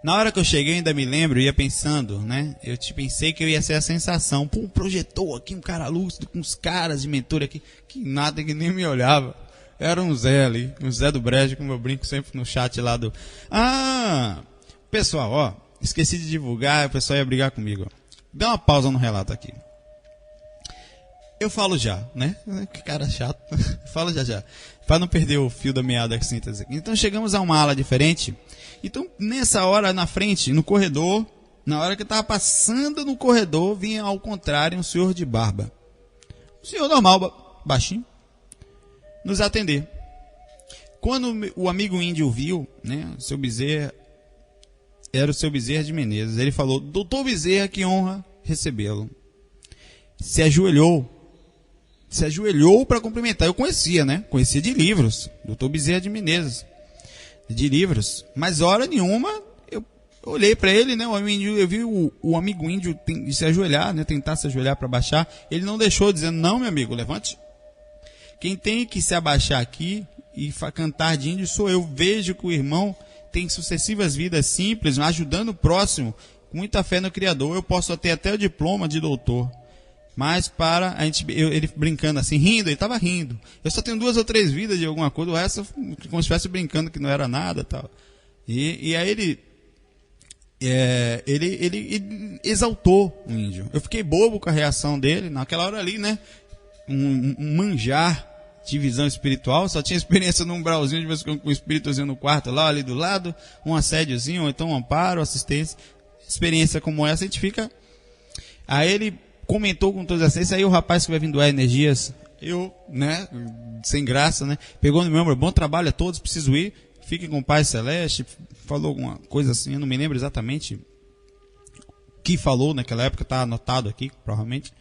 Na hora que eu cheguei, eu ainda me lembro, ia pensando, né? Eu pensei que eu ia ser a sensação. Pô, um projetor aqui, um cara lúcido, com uns caras de mentor aqui, que nada, que nem me olhava. Era um Zé ali, um Zé do Brejo, como eu brinco sempre no chat lá do... Ah, pessoal, ó, esqueci de divulgar, o pessoal ia brigar comigo. Ó. Dá uma pausa no relato aqui. Eu falo já, né? Que cara chato. Falo já. Para não perder o fio da meada da síntese. Então chegamos a uma ala diferente. Então, nessa hora, na frente, no corredor, na hora que eu estava passando no corredor, vinha ao contrário um senhor de barba. Um senhor normal, baixinho, nos atender. Quando o amigo índio viu, né, o seu Bezerra, era o seu Bezerra de Menezes, ele falou: doutor Bezerra, que honra recebê-lo. Se ajoelhou para cumprimentar. Eu conhecia, né? Conhecia de livros, doutor Bezerra de Menezes. De livros, mas hora nenhuma eu olhei para ele, né? Eu vi o amigo índio se ajoelhar, né? Tentar se ajoelhar para baixar. Ele não deixou, dizendo: não, meu amigo, levante. Quem tem que se abaixar aqui e cantar de índio sou eu. Vejo que o irmão tem sucessivas vidas simples, ajudando o próximo, com muita fé no Criador. Eu posso ter até o diploma de doutor. Mas ele brincando assim, rindo, ele estava rindo. Eu só tenho 2 ou 3 vidas de alguma coisa, o resto como se estivesse brincando que não era nada, tal. E aí ele exaltou o índio. Eu fiquei bobo com a reação dele, naquela hora ali, né? Um manjar de visão espiritual, só tinha experiência num umbralzinho, de vez em quando com um espíritozinho no quarto lá, ali do lado, um assédiozinho, ou então um amparo, assistência. Experiência como essa, a gente fica... Aí ele comentou com todas essas, aí o rapaz que vai vir doar energias, eu, né, sem graça, né, pegou no meu ombro: bom trabalho a todos, preciso ir, fiquem com o Pai Celeste, falou alguma coisa assim, eu não me lembro exatamente o que falou naquela época, está anotado aqui, provavelmente.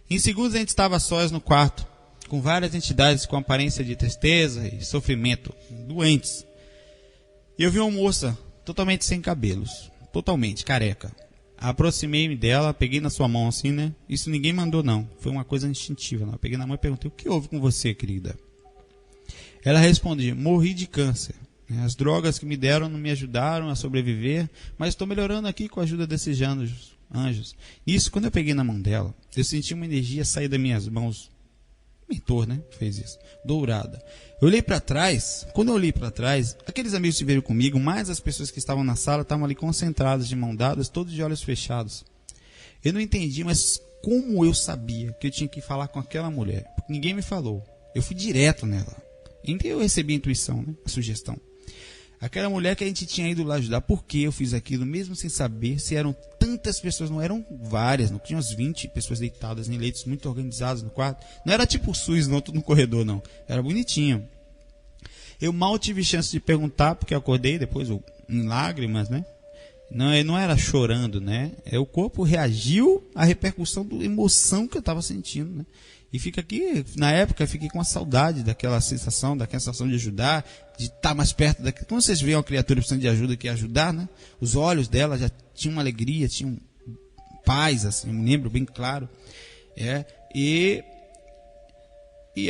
Em segundos a gente estava sós no quarto, com várias entidades com aparência de tristeza e sofrimento, doentes. E eu vi uma moça totalmente sem cabelos, totalmente careca. Aproximei-me dela, peguei na sua mão assim, né? Isso ninguém mandou, não. Foi uma coisa instintiva. Não. Eu peguei na mão e perguntei: o que houve com você, querida? Ela respondia: morri de câncer. As drogas que me deram não me ajudaram a sobreviver, mas estou melhorando aqui com a ajuda desses anjos. Isso, quando eu peguei na mão dela, eu senti uma energia sair das minhas mãos. O mentor, né? Fez isso. Dourada. Eu olhei para trás. Quando eu olhei para trás, aqueles amigos que veio comigo, mais as pessoas que estavam na sala, estavam ali concentradas, de mão dadas, todos de olhos fechados. Eu não entendi, mas como eu sabia que eu tinha que falar com aquela mulher? Porque ninguém me falou. Eu fui direto nela. Então eu recebi a intuição, né? A sugestão. Aquela mulher que a gente tinha ido lá ajudar, por que eu fiz aquilo, mesmo sem saber se eram tantas pessoas, não eram várias, não tinha umas 20 pessoas deitadas em leitos muito organizados no quarto. Não era tipo o SUS, não, tudo no corredor, não. Era bonitinho. Eu mal tive chance de perguntar, porque eu acordei depois em lágrimas, né? Não era chorando, né? O corpo reagiu à repercussão da emoção que eu estava sentindo, né? E fica aqui, na época, eu fiquei com a saudade daquela sensação de ajudar, de estar mais perto daquilo. Quando vocês veem uma criatura precisando de ajuda, que ajudar, né? Os olhos dela já tinham uma alegria, tinham paz, assim, eu me lembro bem claro. E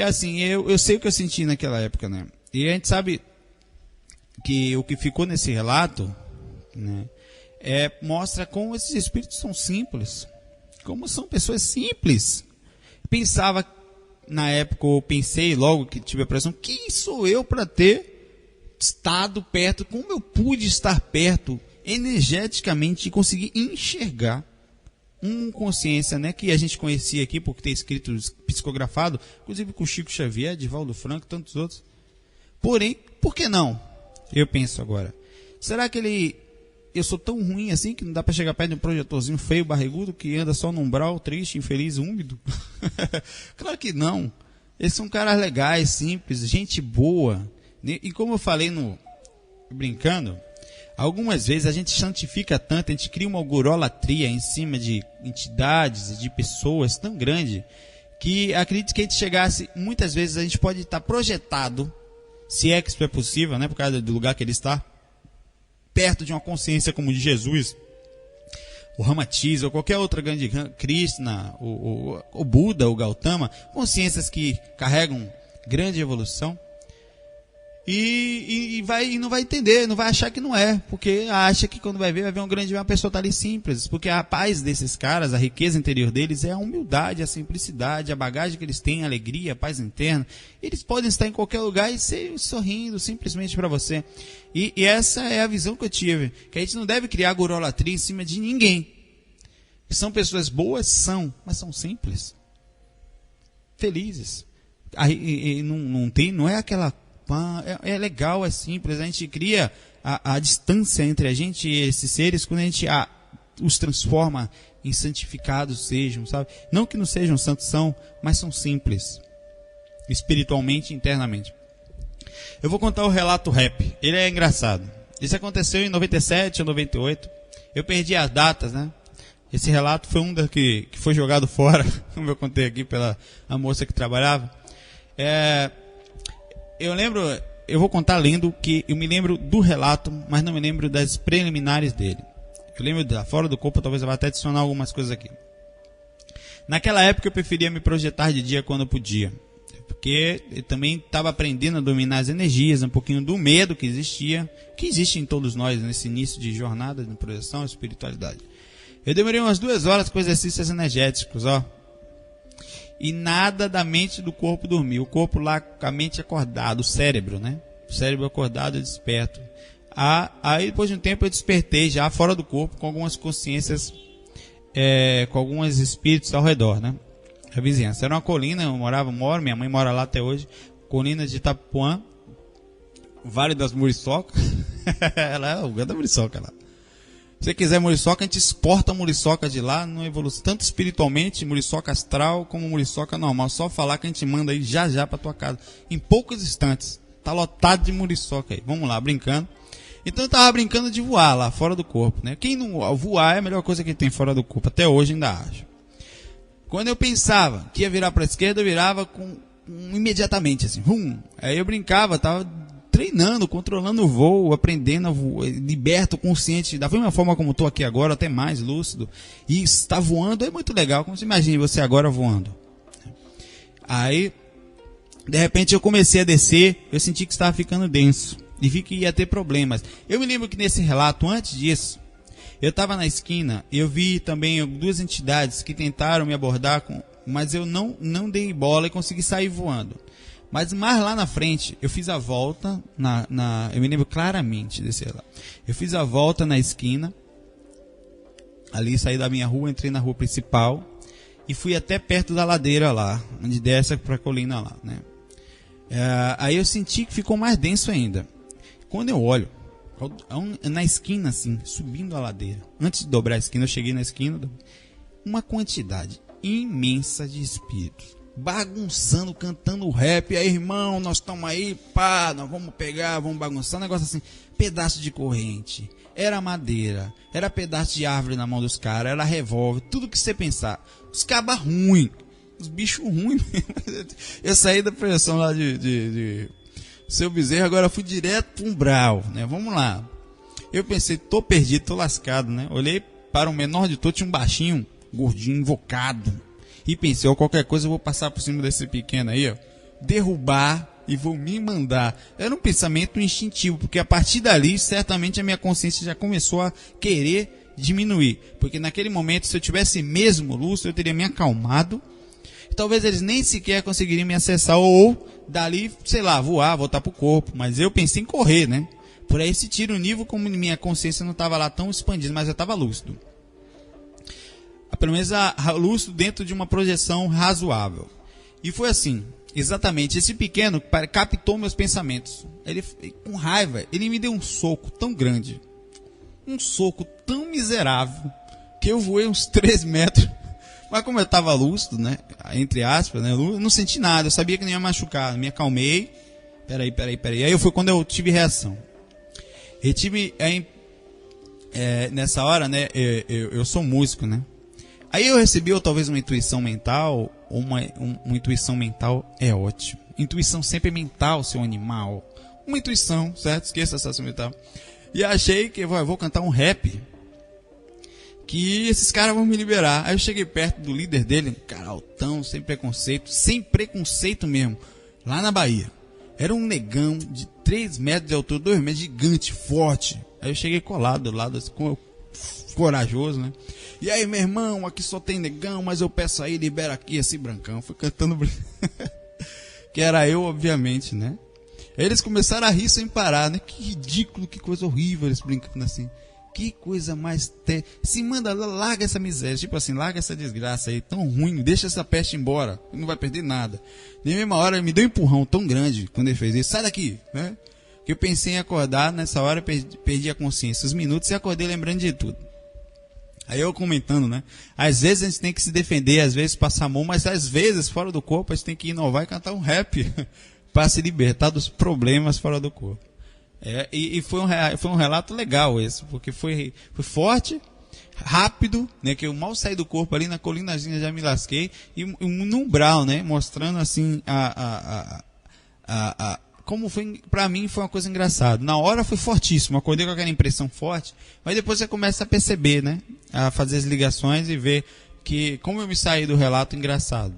assim, eu sei o que eu senti naquela época, né? E a gente sabe que o que ficou nesse relato, né? Mostra como esses espíritos são simples, como são pessoas simples. Pensava, na época, eu pensei logo que tive a impressão, quem sou eu para ter estado perto, como eu pude estar perto energeticamente e conseguir enxergar uma consciência, né, que a gente conhecia aqui, porque tem escrito psicografado, inclusive com Chico Xavier, Divaldo Franco e tantos outros. Porém, por que não? Eu penso agora, será que eu sou tão ruim assim que não dá para chegar perto de um projetorzinho feio, barrigudo, que anda só no umbral, triste, infeliz, úmido? Claro que não. Eles são caras legais, simples, gente boa. E como eu falei brincando, algumas vezes a gente santifica tanto, a gente cria uma gorolatria em cima de entidades e de pessoas tão grande, que acredito que a gente chegasse, muitas vezes a gente pode estar projetado, se é que isso é possível, né, por causa do lugar que ele está, perto de uma consciência como de Jesus, o Ramatiz, ou qualquer outra grande Krishna, o Buda, o Gautama, consciências que carregam grande evolução, e não vai entender, não vai achar que não é, porque acha que quando vai ver uma pessoa tá ali simples, porque a paz desses caras, a riqueza interior deles é a humildade, a simplicidade, a bagagem que eles têm, a alegria, a paz interna. Eles podem estar em qualquer lugar e ser sorrindo simplesmente para você. E essa é a visão que eu tive, que a gente não deve criar gorolatria em cima de ninguém. São pessoas boas, mas são simples, felizes. Aí, não é aquela... É legal, é simples, a gente cria a distância entre a gente e esses seres quando a gente os transforma em santificados sejam, sabe? Não que não sejam santos, mas são simples, espiritualmente e internamente. Eu vou contar o relato rap, ele é engraçado. Isso aconteceu em 97 ou 98, eu perdi as datas, né? Esse relato foi um que foi jogado fora, como eu contei aqui pela a moça que trabalhava. Eu vou contar lendo que eu me lembro do relato, mas não me lembro das preliminares dele. Eu lembro da fora do corpo, talvez eu vá até adicionar algumas coisas aqui. Naquela época eu preferia me projetar de dia quando eu podia, porque eu também estava aprendendo a dominar as energias, um pouquinho do medo que existe em todos nós nesse início de jornada de projeção e espiritualidade. Eu demorei umas 2 horas com exercícios energéticos, e nada da mente do corpo dormir. O corpo lá com a mente acordada, o cérebro, né? O cérebro acordado e desperto. Aí depois de um tempo eu despertei já fora do corpo com algumas consciências, com alguns espíritos ao redor, né? A vizinhança. Era uma colina, minha mãe mora lá até hoje, colina de Itapuã, Vale das Muriçocas. Ela é o lugar da Muriçoca lá. Se você quiser muriçoca, a gente exporta a muriçoca de lá, no evolução, tanto espiritualmente, muriçoca astral, como muriçoca normal. Só falar que a gente manda aí já para tua casa. Em poucos instantes. Tá lotado de muriçoca aí. Vamos lá, brincando. Então eu tava brincando de voar lá, fora do corpo, né? Quem não voar é a melhor coisa que tem fora do corpo. Até hoje ainda acho. Quando eu pensava que ia virar para a esquerda, eu virava imediatamente, assim. Aí eu brincava, tava treinando, controlando o voo, aprendendo a voar, liberto, consciente, da mesma forma como estou aqui agora, até mais lúcido, e está voando, é muito legal, como você imagina você agora voando. Aí, de repente eu comecei a descer, eu senti que estava ficando denso, e vi que ia ter problemas. Eu me lembro que nesse relato, antes disso, eu estava na esquina, eu vi também 2 entidades que tentaram me abordar, mas eu não dei bola e consegui sair voando. Mas mais lá na frente, eu fiz a volta, eu me lembro claramente desse lá. Eu fiz a volta na esquina, ali saí da minha rua, entrei na rua principal, e fui até perto da ladeira lá, onde desce para a colina lá, né? Aí eu senti que ficou mais denso ainda. Quando eu olho, na esquina assim, subindo a ladeira, antes de dobrar a esquina, eu cheguei na esquina, uma quantidade imensa de espíritos, bagunçando, cantando rap. Aí, irmão, nós estamos aí, pá, nós vamos pegar, vamos bagunçar, um negócio assim, pedaço de corrente, era madeira, era pedaço de árvore na mão dos caras, era revólver, tudo que você pensar. Os cabas ruins, os bichos ruins. Eu saí da pressão lá de Seu Bezerro, agora fui direto para Umbral, né? Vamos lá. Eu pensei, tô perdido, tô lascado, né? Olhei para o menor de todos, tinha um baixinho, gordinho, invocado. E pensei, ó, qualquer coisa eu vou passar por cima desse pequeno aí, ó, derrubar e vou me mandar. Era um pensamento instintivo, porque a partir dali, certamente a minha consciência já começou a querer diminuir. Porque naquele momento, se eu tivesse mesmo lúcido, eu teria me acalmado. Talvez eles nem sequer conseguiriam me acessar, ou dali, sei lá, voar, voltar pro corpo. Mas eu pensei em correr, né? Por aí se tira o nível, como minha consciência não estava lá tão expandida, mas eu estava lúcido. Pelo menos lúcido dentro de uma projeção razoável. E foi assim, exatamente, esse pequeno captou meus pensamentos. Ele, com raiva, ele me deu um soco tão grande, um soco tão miserável, que eu voei uns 3 metros. Mas como eu estava lúcido, né, entre aspas, né, eu não senti nada, eu sabia que não ia machucar, me acalmei. Peraí. Aí foi quando eu tive reação. Eu tive, nessa hora, né, eu sou músico, né. Aí eu recebi, ou talvez uma intuição mental, uma intuição mental é ótimo. Intuição sempre é mental, seu animal. Uma intuição, certo? Esqueça essa ação mental. E achei que eu vou cantar um rap, que esses caras vão me liberar. Aí eu cheguei perto do líder dele, um cara altão, sem preconceito mesmo, lá na Bahia. Era um negão de 3 metros de altura, 2 metros, gigante, forte. Aí eu cheguei colado do lado, assim, corajoso, né? E aí, meu irmão, aqui só tem negão, mas eu peço aí, libera aqui esse brancão. Fui cantando, que era eu, obviamente, né? Aí eles começaram a rir sem parar, né? Que ridículo, que coisa horrível, eles brincando assim. Que coisa mais... Se manda, larga essa miséria, tipo assim, larga essa desgraça aí, tão ruim, deixa essa peste embora, não vai perder nada. Na mesma hora, ele me deu um empurrão tão grande, quando ele fez isso, sai daqui, né? Que eu pensei em acordar, nessa hora eu perdi a consciência, os minutos, e acordei lembrando de tudo. Aí eu comentando, né? Às vezes a gente tem que se defender, às vezes passar a mão, mas às vezes, fora do corpo, a gente tem que inovar e cantar um rap para se libertar dos problemas fora do corpo. E foi um relato legal esse, porque foi forte, rápido, né? Que eu mal saí do corpo ali na colinazinha, já me lasquei, e num umbral, né? Mostrando assim como foi, pra mim foi uma coisa engraçada. Na hora foi fortíssimo, acordei com aquela impressão forte, mas depois você começa a perceber, né? A fazer as ligações e ver que, como eu me saí do relato engraçado.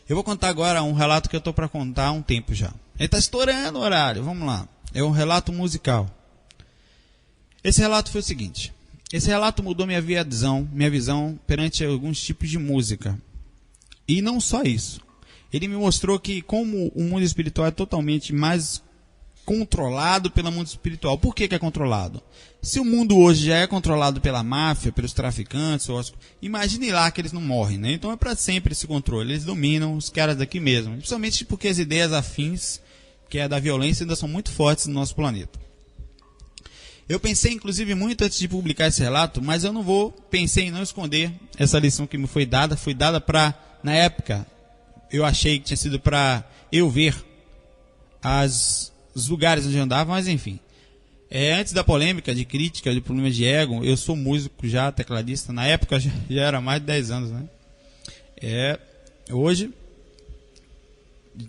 Eu vou contar agora um relato que eu tô para contar há um tempo já. Ele tá estourando o horário, vamos lá. É um relato musical. Esse relato foi o seguinte. Esse relato mudou minha visão perante alguns tipos de música. E não só isso. Ele me mostrou que como o mundo espiritual é totalmente mais controlado pelo mundo espiritual. Por que é controlado? Se o mundo hoje já é controlado pela máfia, pelos traficantes, imagine lá que eles não morrem, né? Então é para sempre esse controle. Eles dominam os caras daqui mesmo. Principalmente porque as ideias afins, que é a da violência, ainda são muito fortes no nosso planeta. Eu pensei, inclusive, muito antes de publicar esse relato, mas eu pensei em não esconder essa lição que me foi dada para, na época, eu achei que tinha sido para eu ver os lugares onde eu andava, mas enfim. Antes da polêmica, de crítica, de problema de ego, eu sou músico já, tecladista, na época já era mais de 10 anos, né? Hoje,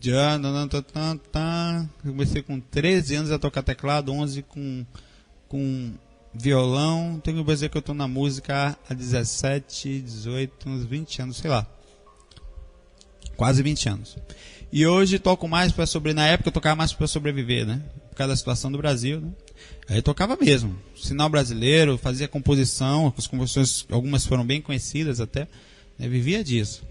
eu comecei com 13 anos a tocar teclado, 11 com violão, tenho que dizer que eu estou na música há 17, 18, uns 20 anos, sei lá. Quase 20 anos. E hoje toco mais para sobreviver. Na época eu tocava mais para sobreviver, né? Por causa da situação do Brasil, né? Aí eu tocava mesmo. Sinal brasileiro, fazia composição. As composições, algumas foram bem conhecidas até. Né? Vivia disso.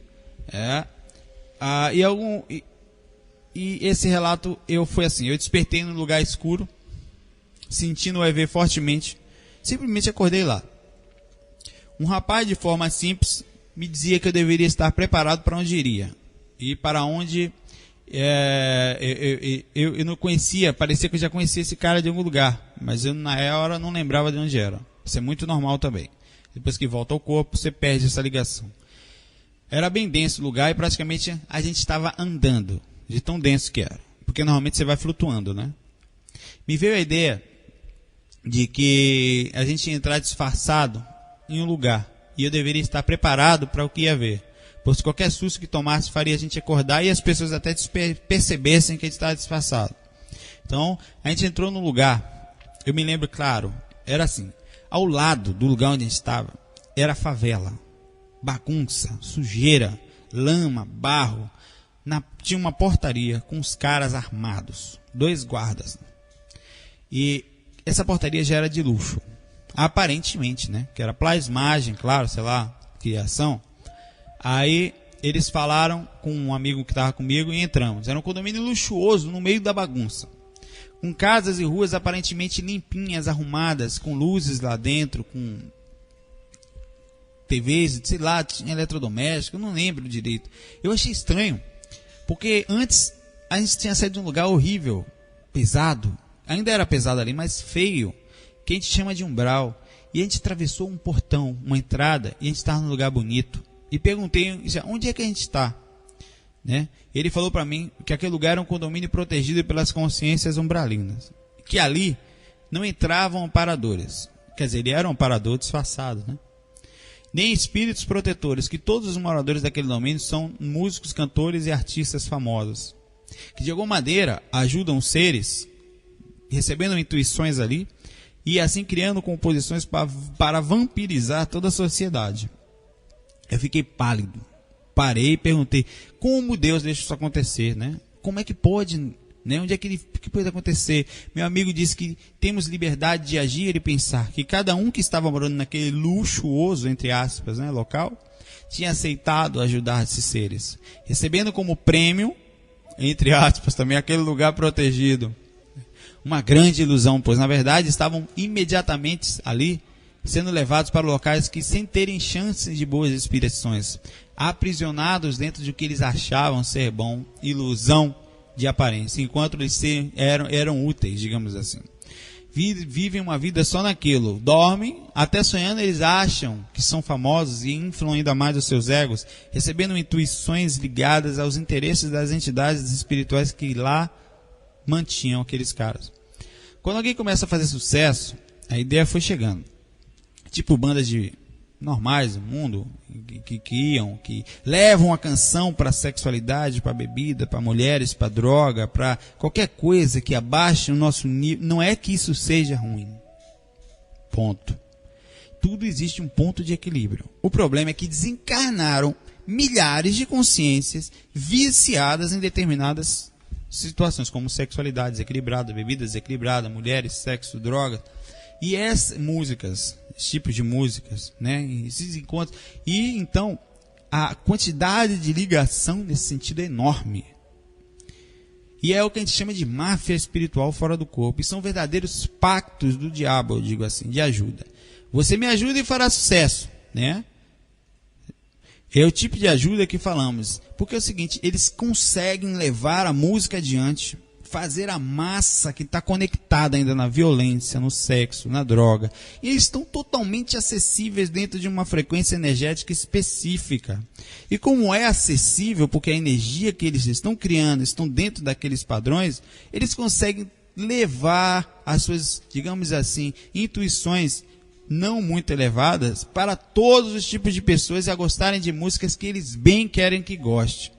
E esse relato, foi assim. Eu despertei num lugar escuro, sentindo o EV fortemente. Simplesmente acordei lá. Um rapaz, de forma simples, me dizia que eu deveria estar preparado para onde iria. E para onde Eu não conhecia, parecia que eu já conhecia esse cara de algum lugar, mas eu na hora não lembrava de onde era. Isso é muito normal também. Depois que volta ao corpo, você perde essa ligação. Era bem denso o lugar e praticamente a gente estava andando, de tão denso que era. Porque normalmente você vai flutuando, né? Me veio a ideia de que a gente ia entrar disfarçado em um lugar e eu deveria estar preparado para o que ia ver. Pois qualquer susto que tomasse faria a gente acordar e as pessoas até percebessem que a gente estava disfarçado. Então, a gente entrou num lugar, eu me lembro, claro, era assim, ao lado do lugar onde a gente estava, era favela, bagunça, sujeira, lama, barro. Tinha uma portaria com os caras armados, 2 guardas. E essa portaria já era de luxo, aparentemente, né? Que era plasmagem, claro, sei lá, criação. Aí eles falaram com um amigo que estava comigo e entramos. Era um condomínio luxuoso no meio da bagunça, com casas e ruas aparentemente limpinhas, arrumadas, com luzes lá dentro, com TVs, sei lá, tinha eletrodoméstico, eu não lembro direito. Eu achei estranho, porque antes a gente tinha saído de um lugar horrível, pesado, ainda era pesado ali, mas feio, que a gente chama de umbral. E a gente atravessou um portão, uma entrada, e a gente estava num lugar bonito. E perguntei, onde é que a gente está? Né? Ele falou para mim que aquele lugar era um condomínio protegido pelas consciências umbralinas. Que ali não entravam amparadores. Quer dizer, ele era um amparador disfarçado, né? Nem espíritos protetores, que todos os moradores daquele domínio são músicos, cantores e artistas famosos. Que de alguma maneira ajudam os seres, recebendo intuições ali, e assim criando composições para vampirizar toda a sociedade. Eu fiquei pálido, parei e perguntei, como Deus deixa isso acontecer, né? Como é que pode, né? Onde é que pode acontecer? Meu amigo disse que temos liberdade de agir e pensar, que cada um que estava morando naquele luxuoso, entre aspas, né, local, tinha aceitado ajudar esses seres, recebendo como prêmio, entre aspas, também aquele lugar protegido. Uma grande ilusão, pois na verdade estavam imediatamente ali, sendo levados para locais que, sem terem chances de boas inspirações, aprisionados dentro de o que eles achavam ser bom, ilusão de aparência, enquanto eles eram úteis, digamos assim. Vivem uma vida só naquilo, dormem, até sonhando eles acham que são famosos e inflam ainda mais os seus egos, recebendo intuições ligadas aos interesses das entidades espirituais que lá mantinham aqueles caras. Quando alguém começa a fazer sucesso, a ideia foi chegando. Tipo bandas de normais do mundo, que levam a canção para a sexualidade, para a bebida, para mulheres, para droga, para qualquer coisa que abaixe o nosso nível. Não é que isso seja ruim. Ponto. Tudo existe um ponto de equilíbrio. O problema é que desencarnaram milhares de consciências viciadas em determinadas situações, como sexualidade desequilibrada, bebida desequilibrada, mulheres, sexo, droga. E essas músicas, esses tipos de músicas, né, esses encontros, e então a quantidade de ligação nesse sentido é enorme. E é o que a gente chama de máfia espiritual fora do corpo. E são verdadeiros pactos do diabo, eu digo assim, de ajuda. Você me ajuda e fará sucesso, né? É o tipo de ajuda que falamos. Porque é o seguinte, eles conseguem levar a música adiante, fazer a massa que está conectada ainda na violência, no sexo, na droga. E eles estão totalmente acessíveis dentro de uma frequência energética específica. E como é acessível, porque a energia que eles estão criando, estão dentro daqueles padrões, eles conseguem levar as suas, digamos assim, intuições não muito elevadas para todos os tipos de pessoas a gostarem de músicas que eles bem querem que goste,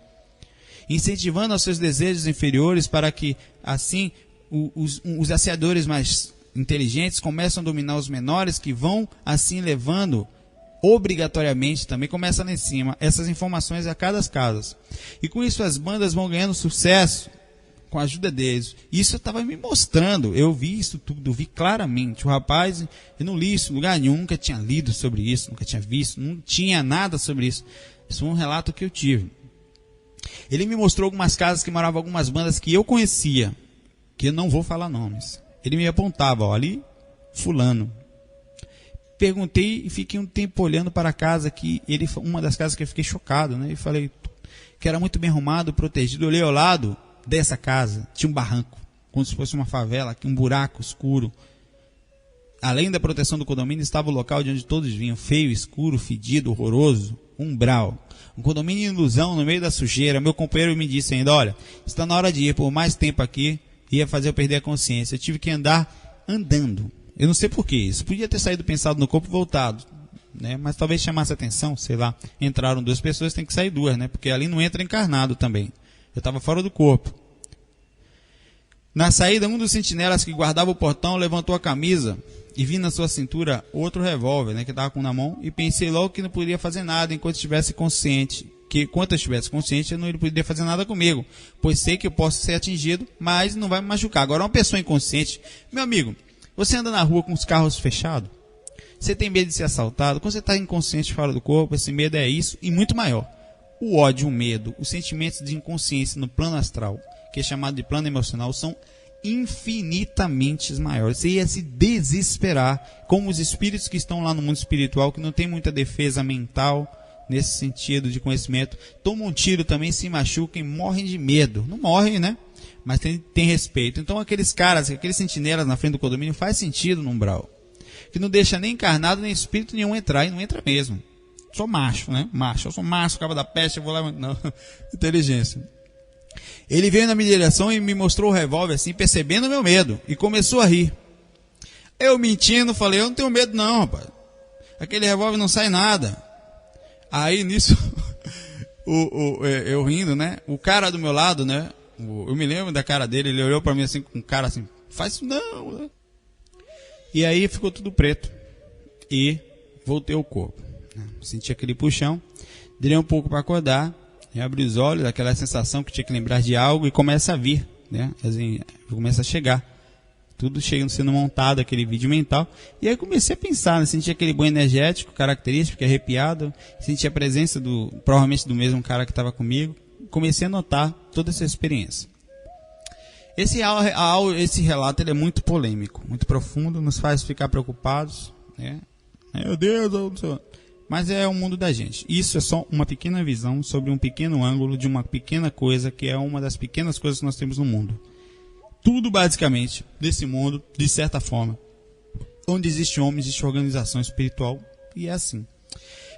incentivando aos seus desejos inferiores para que, assim, os asseadores mais inteligentes começam a dominar os menores, que vão, assim, levando, obrigatoriamente, também começa lá em cima, essas informações a cada casa. E com isso as bandas vão ganhando sucesso com a ajuda deles. Isso estava me mostrando, eu vi isso tudo, vi claramente. O rapaz, eu não li isso em lugar nenhum, nunca tinha lido sobre isso, nunca tinha visto, não tinha nada sobre isso. Isso foi um relato que eu tive. Ele me mostrou algumas casas que moravam algumas bandas que eu conhecia, que eu não vou falar nomes. Ele me apontava, ó, ali, fulano. Perguntei e fiquei um tempo olhando para a casa que uma das casas que eu fiquei chocado, né? E falei, que era muito bem arrumado, protegido. Eu olhei ao lado dessa casa, tinha um barranco, como se fosse uma favela, um buraco escuro. Além da proteção do condomínio, estava o local de onde todos vinham, feio, escuro, fedido, horroroso, umbral. Um condomínio de ilusão no meio da sujeira. Meu companheiro me disse ainda, olha, está na hora de ir, por mais tempo aqui, ia fazer eu perder a consciência. Eu tive que andar andando. Eu não sei por que isso. Podia ter saído pensado no corpo e voltado, né? Mas talvez chamasse atenção, sei lá. Entraram 2 pessoas, tem que sair 2, né? Porque ali não entra encarnado também. Eu estava fora do corpo. Na saída, um dos sentinelas que guardava o portão levantou a camisa e vi na sua cintura outro revólver, né, que estava com na mão, e pensei logo que não poderia fazer nada enquanto estivesse consciente, que enquanto eu estivesse consciente, ele não poderia fazer nada comigo, pois sei que eu posso ser atingido, mas não vai me machucar. Agora, uma pessoa inconsciente, meu amigo, você anda na rua com os carros fechados, você tem medo de ser assaltado, quando você está inconsciente fora do corpo, esse medo é isso e muito maior. O ódio, o medo, os sentimentos de inconsciência no plano astral, que é chamado de plano emocional, são infinitamente maiores. Você ia se desesperar, como os espíritos que estão lá no mundo espiritual, que não tem muita defesa mental nesse sentido de conhecimento, tomam um tiro também, se machucam e morrem de medo. Não morrem, né? Mas tem respeito. Então aqueles caras, aqueles sentinelas na frente do condomínio, faz sentido no umbral, que não deixa nem encarnado nem espírito nenhum entrar, e não entra mesmo. Sou macho, né? Macho. Eu sou macho, cabo da peste, eu vou lá... Não, inteligência. Ele veio na minha direção e me mostrou o revólver assim, percebendo o meu medo, e começou a rir. Eu mentindo, falei, eu não tenho medo não, rapaz. Aquele revólver não sai nada. Aí nisso, eu rindo, né? O cara do meu lado, né? Eu me lembro da cara dele, ele olhou pra mim assim, com cara assim, faz isso não. E aí ficou tudo preto. E voltei ao corpo. Senti aquele puxão, dei um pouco para acordar. Eu abri os olhos, aquela sensação que tinha que lembrar de algo, e começa a vir, né? Assim, começa a chegar. Tudo chegando, sendo montado, aquele vídeo mental. E aí comecei a pensar, né? Senti aquele banho energético, característico, arrepiado. Senti a presença provavelmente do mesmo cara que estava comigo. Comecei a notar toda essa experiência. Esse relato ele é muito polêmico, muito profundo, nos faz ficar preocupados, né? Meu Deus, mas é o mundo da gente. Isso é só uma pequena visão sobre um pequeno ângulo de uma pequena coisa, que é uma das pequenas coisas que nós temos no mundo. Tudo basicamente desse mundo, de certa forma, onde existe homem, existe organização espiritual, e é assim.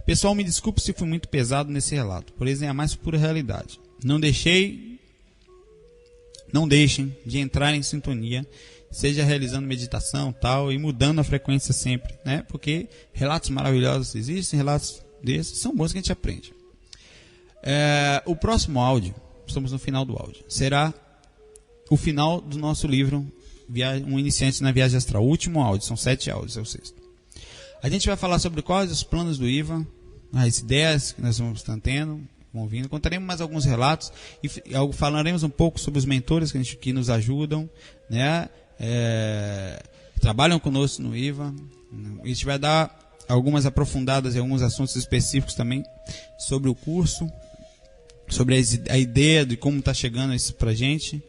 Pessoal, me desculpe se fui muito pesado nesse relato, por isso é a mais pura realidade. Não deixem de entrar em sintonia, seja realizando meditação tal, e mudando a frequência sempre, né? Porque relatos maravilhosos existem, relatos desses são bons que a gente aprende. O próximo áudio, estamos no final do áudio, será o final do nosso livro Um Iniciante na Viagem Astral. O último áudio, são 7 áudios, é o 6º. A gente vai falar sobre quais os planos do IVA, as ideias que nós vamos estar tendo, vão vindo. Contaremos mais alguns relatos e falaremos um pouco sobre os mentores que nos ajudam, né? Trabalham conosco no IVA. A gente vai dar algumas aprofundadas em alguns assuntos específicos também sobre o curso, sobre a ideia de como está chegando isso para a gente.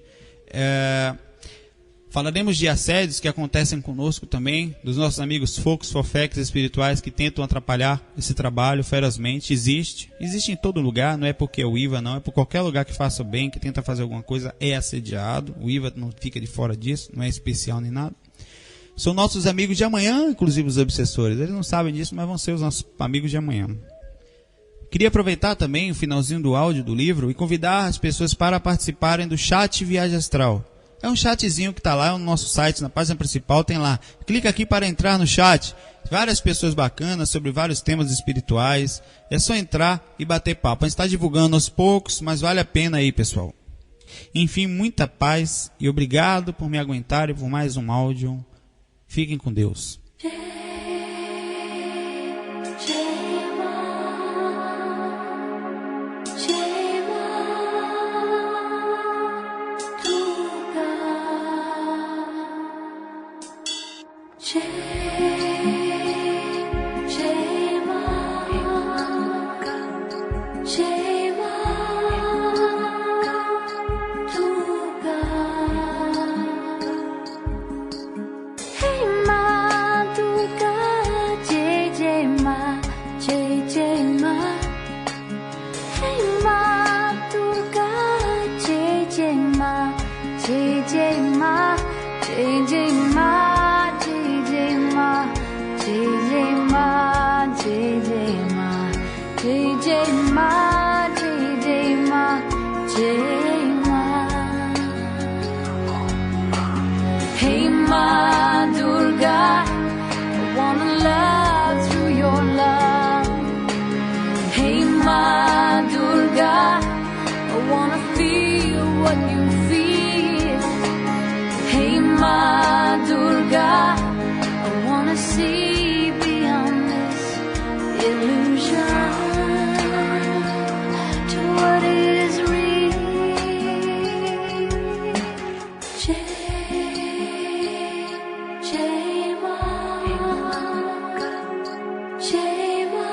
Falaremos de assédios que acontecem conosco também, dos nossos amigos fofex espirituais que tentam atrapalhar esse trabalho ferozmente. Existe em todo lugar, não é porque é o IVA, não, é por qualquer lugar que faça bem, que tenta fazer alguma coisa, é assediado. O IVA não fica de fora disso, não é especial nem nada. São nossos amigos de amanhã, inclusive os obsessores. Eles não sabem disso, mas vão ser os nossos amigos de amanhã. Queria aproveitar também o finalzinho do áudio do livro e convidar as pessoas para participarem do chat Viagem Astral. É um chatzinho que está lá no nosso site, na página principal, tem lá. Clica aqui para entrar no chat. Várias pessoas bacanas sobre vários temas espirituais. É só entrar e bater papo. A gente está divulgando aos poucos, mas vale a pena aí, pessoal. Enfim, muita paz e obrigado por me aguentarem por mais um áudio. Fiquem com Deus. Hey Ma Hey Ma Durga, I wanna love through your love. Hey Ma Durga, I wanna feel what you feel. Hey Ma Durga, I wanna see beyond this illusion to what is real. Jai Ma, Jai Ma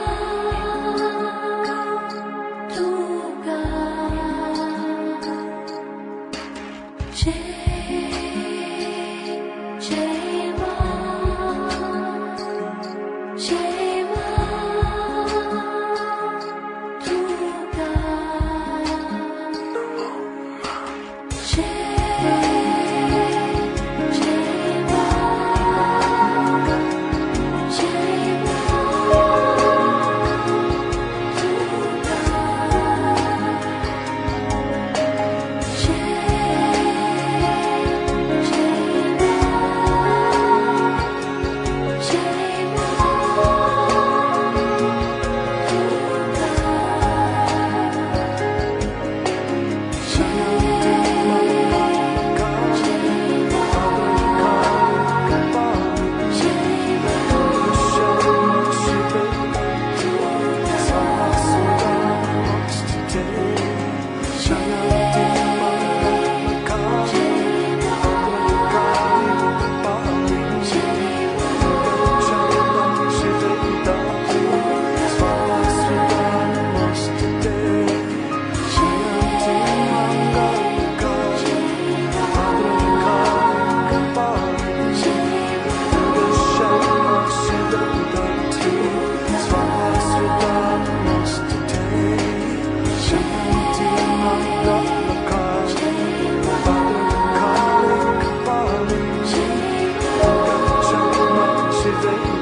Durga, Jai Ma, Jai Ma Durga, She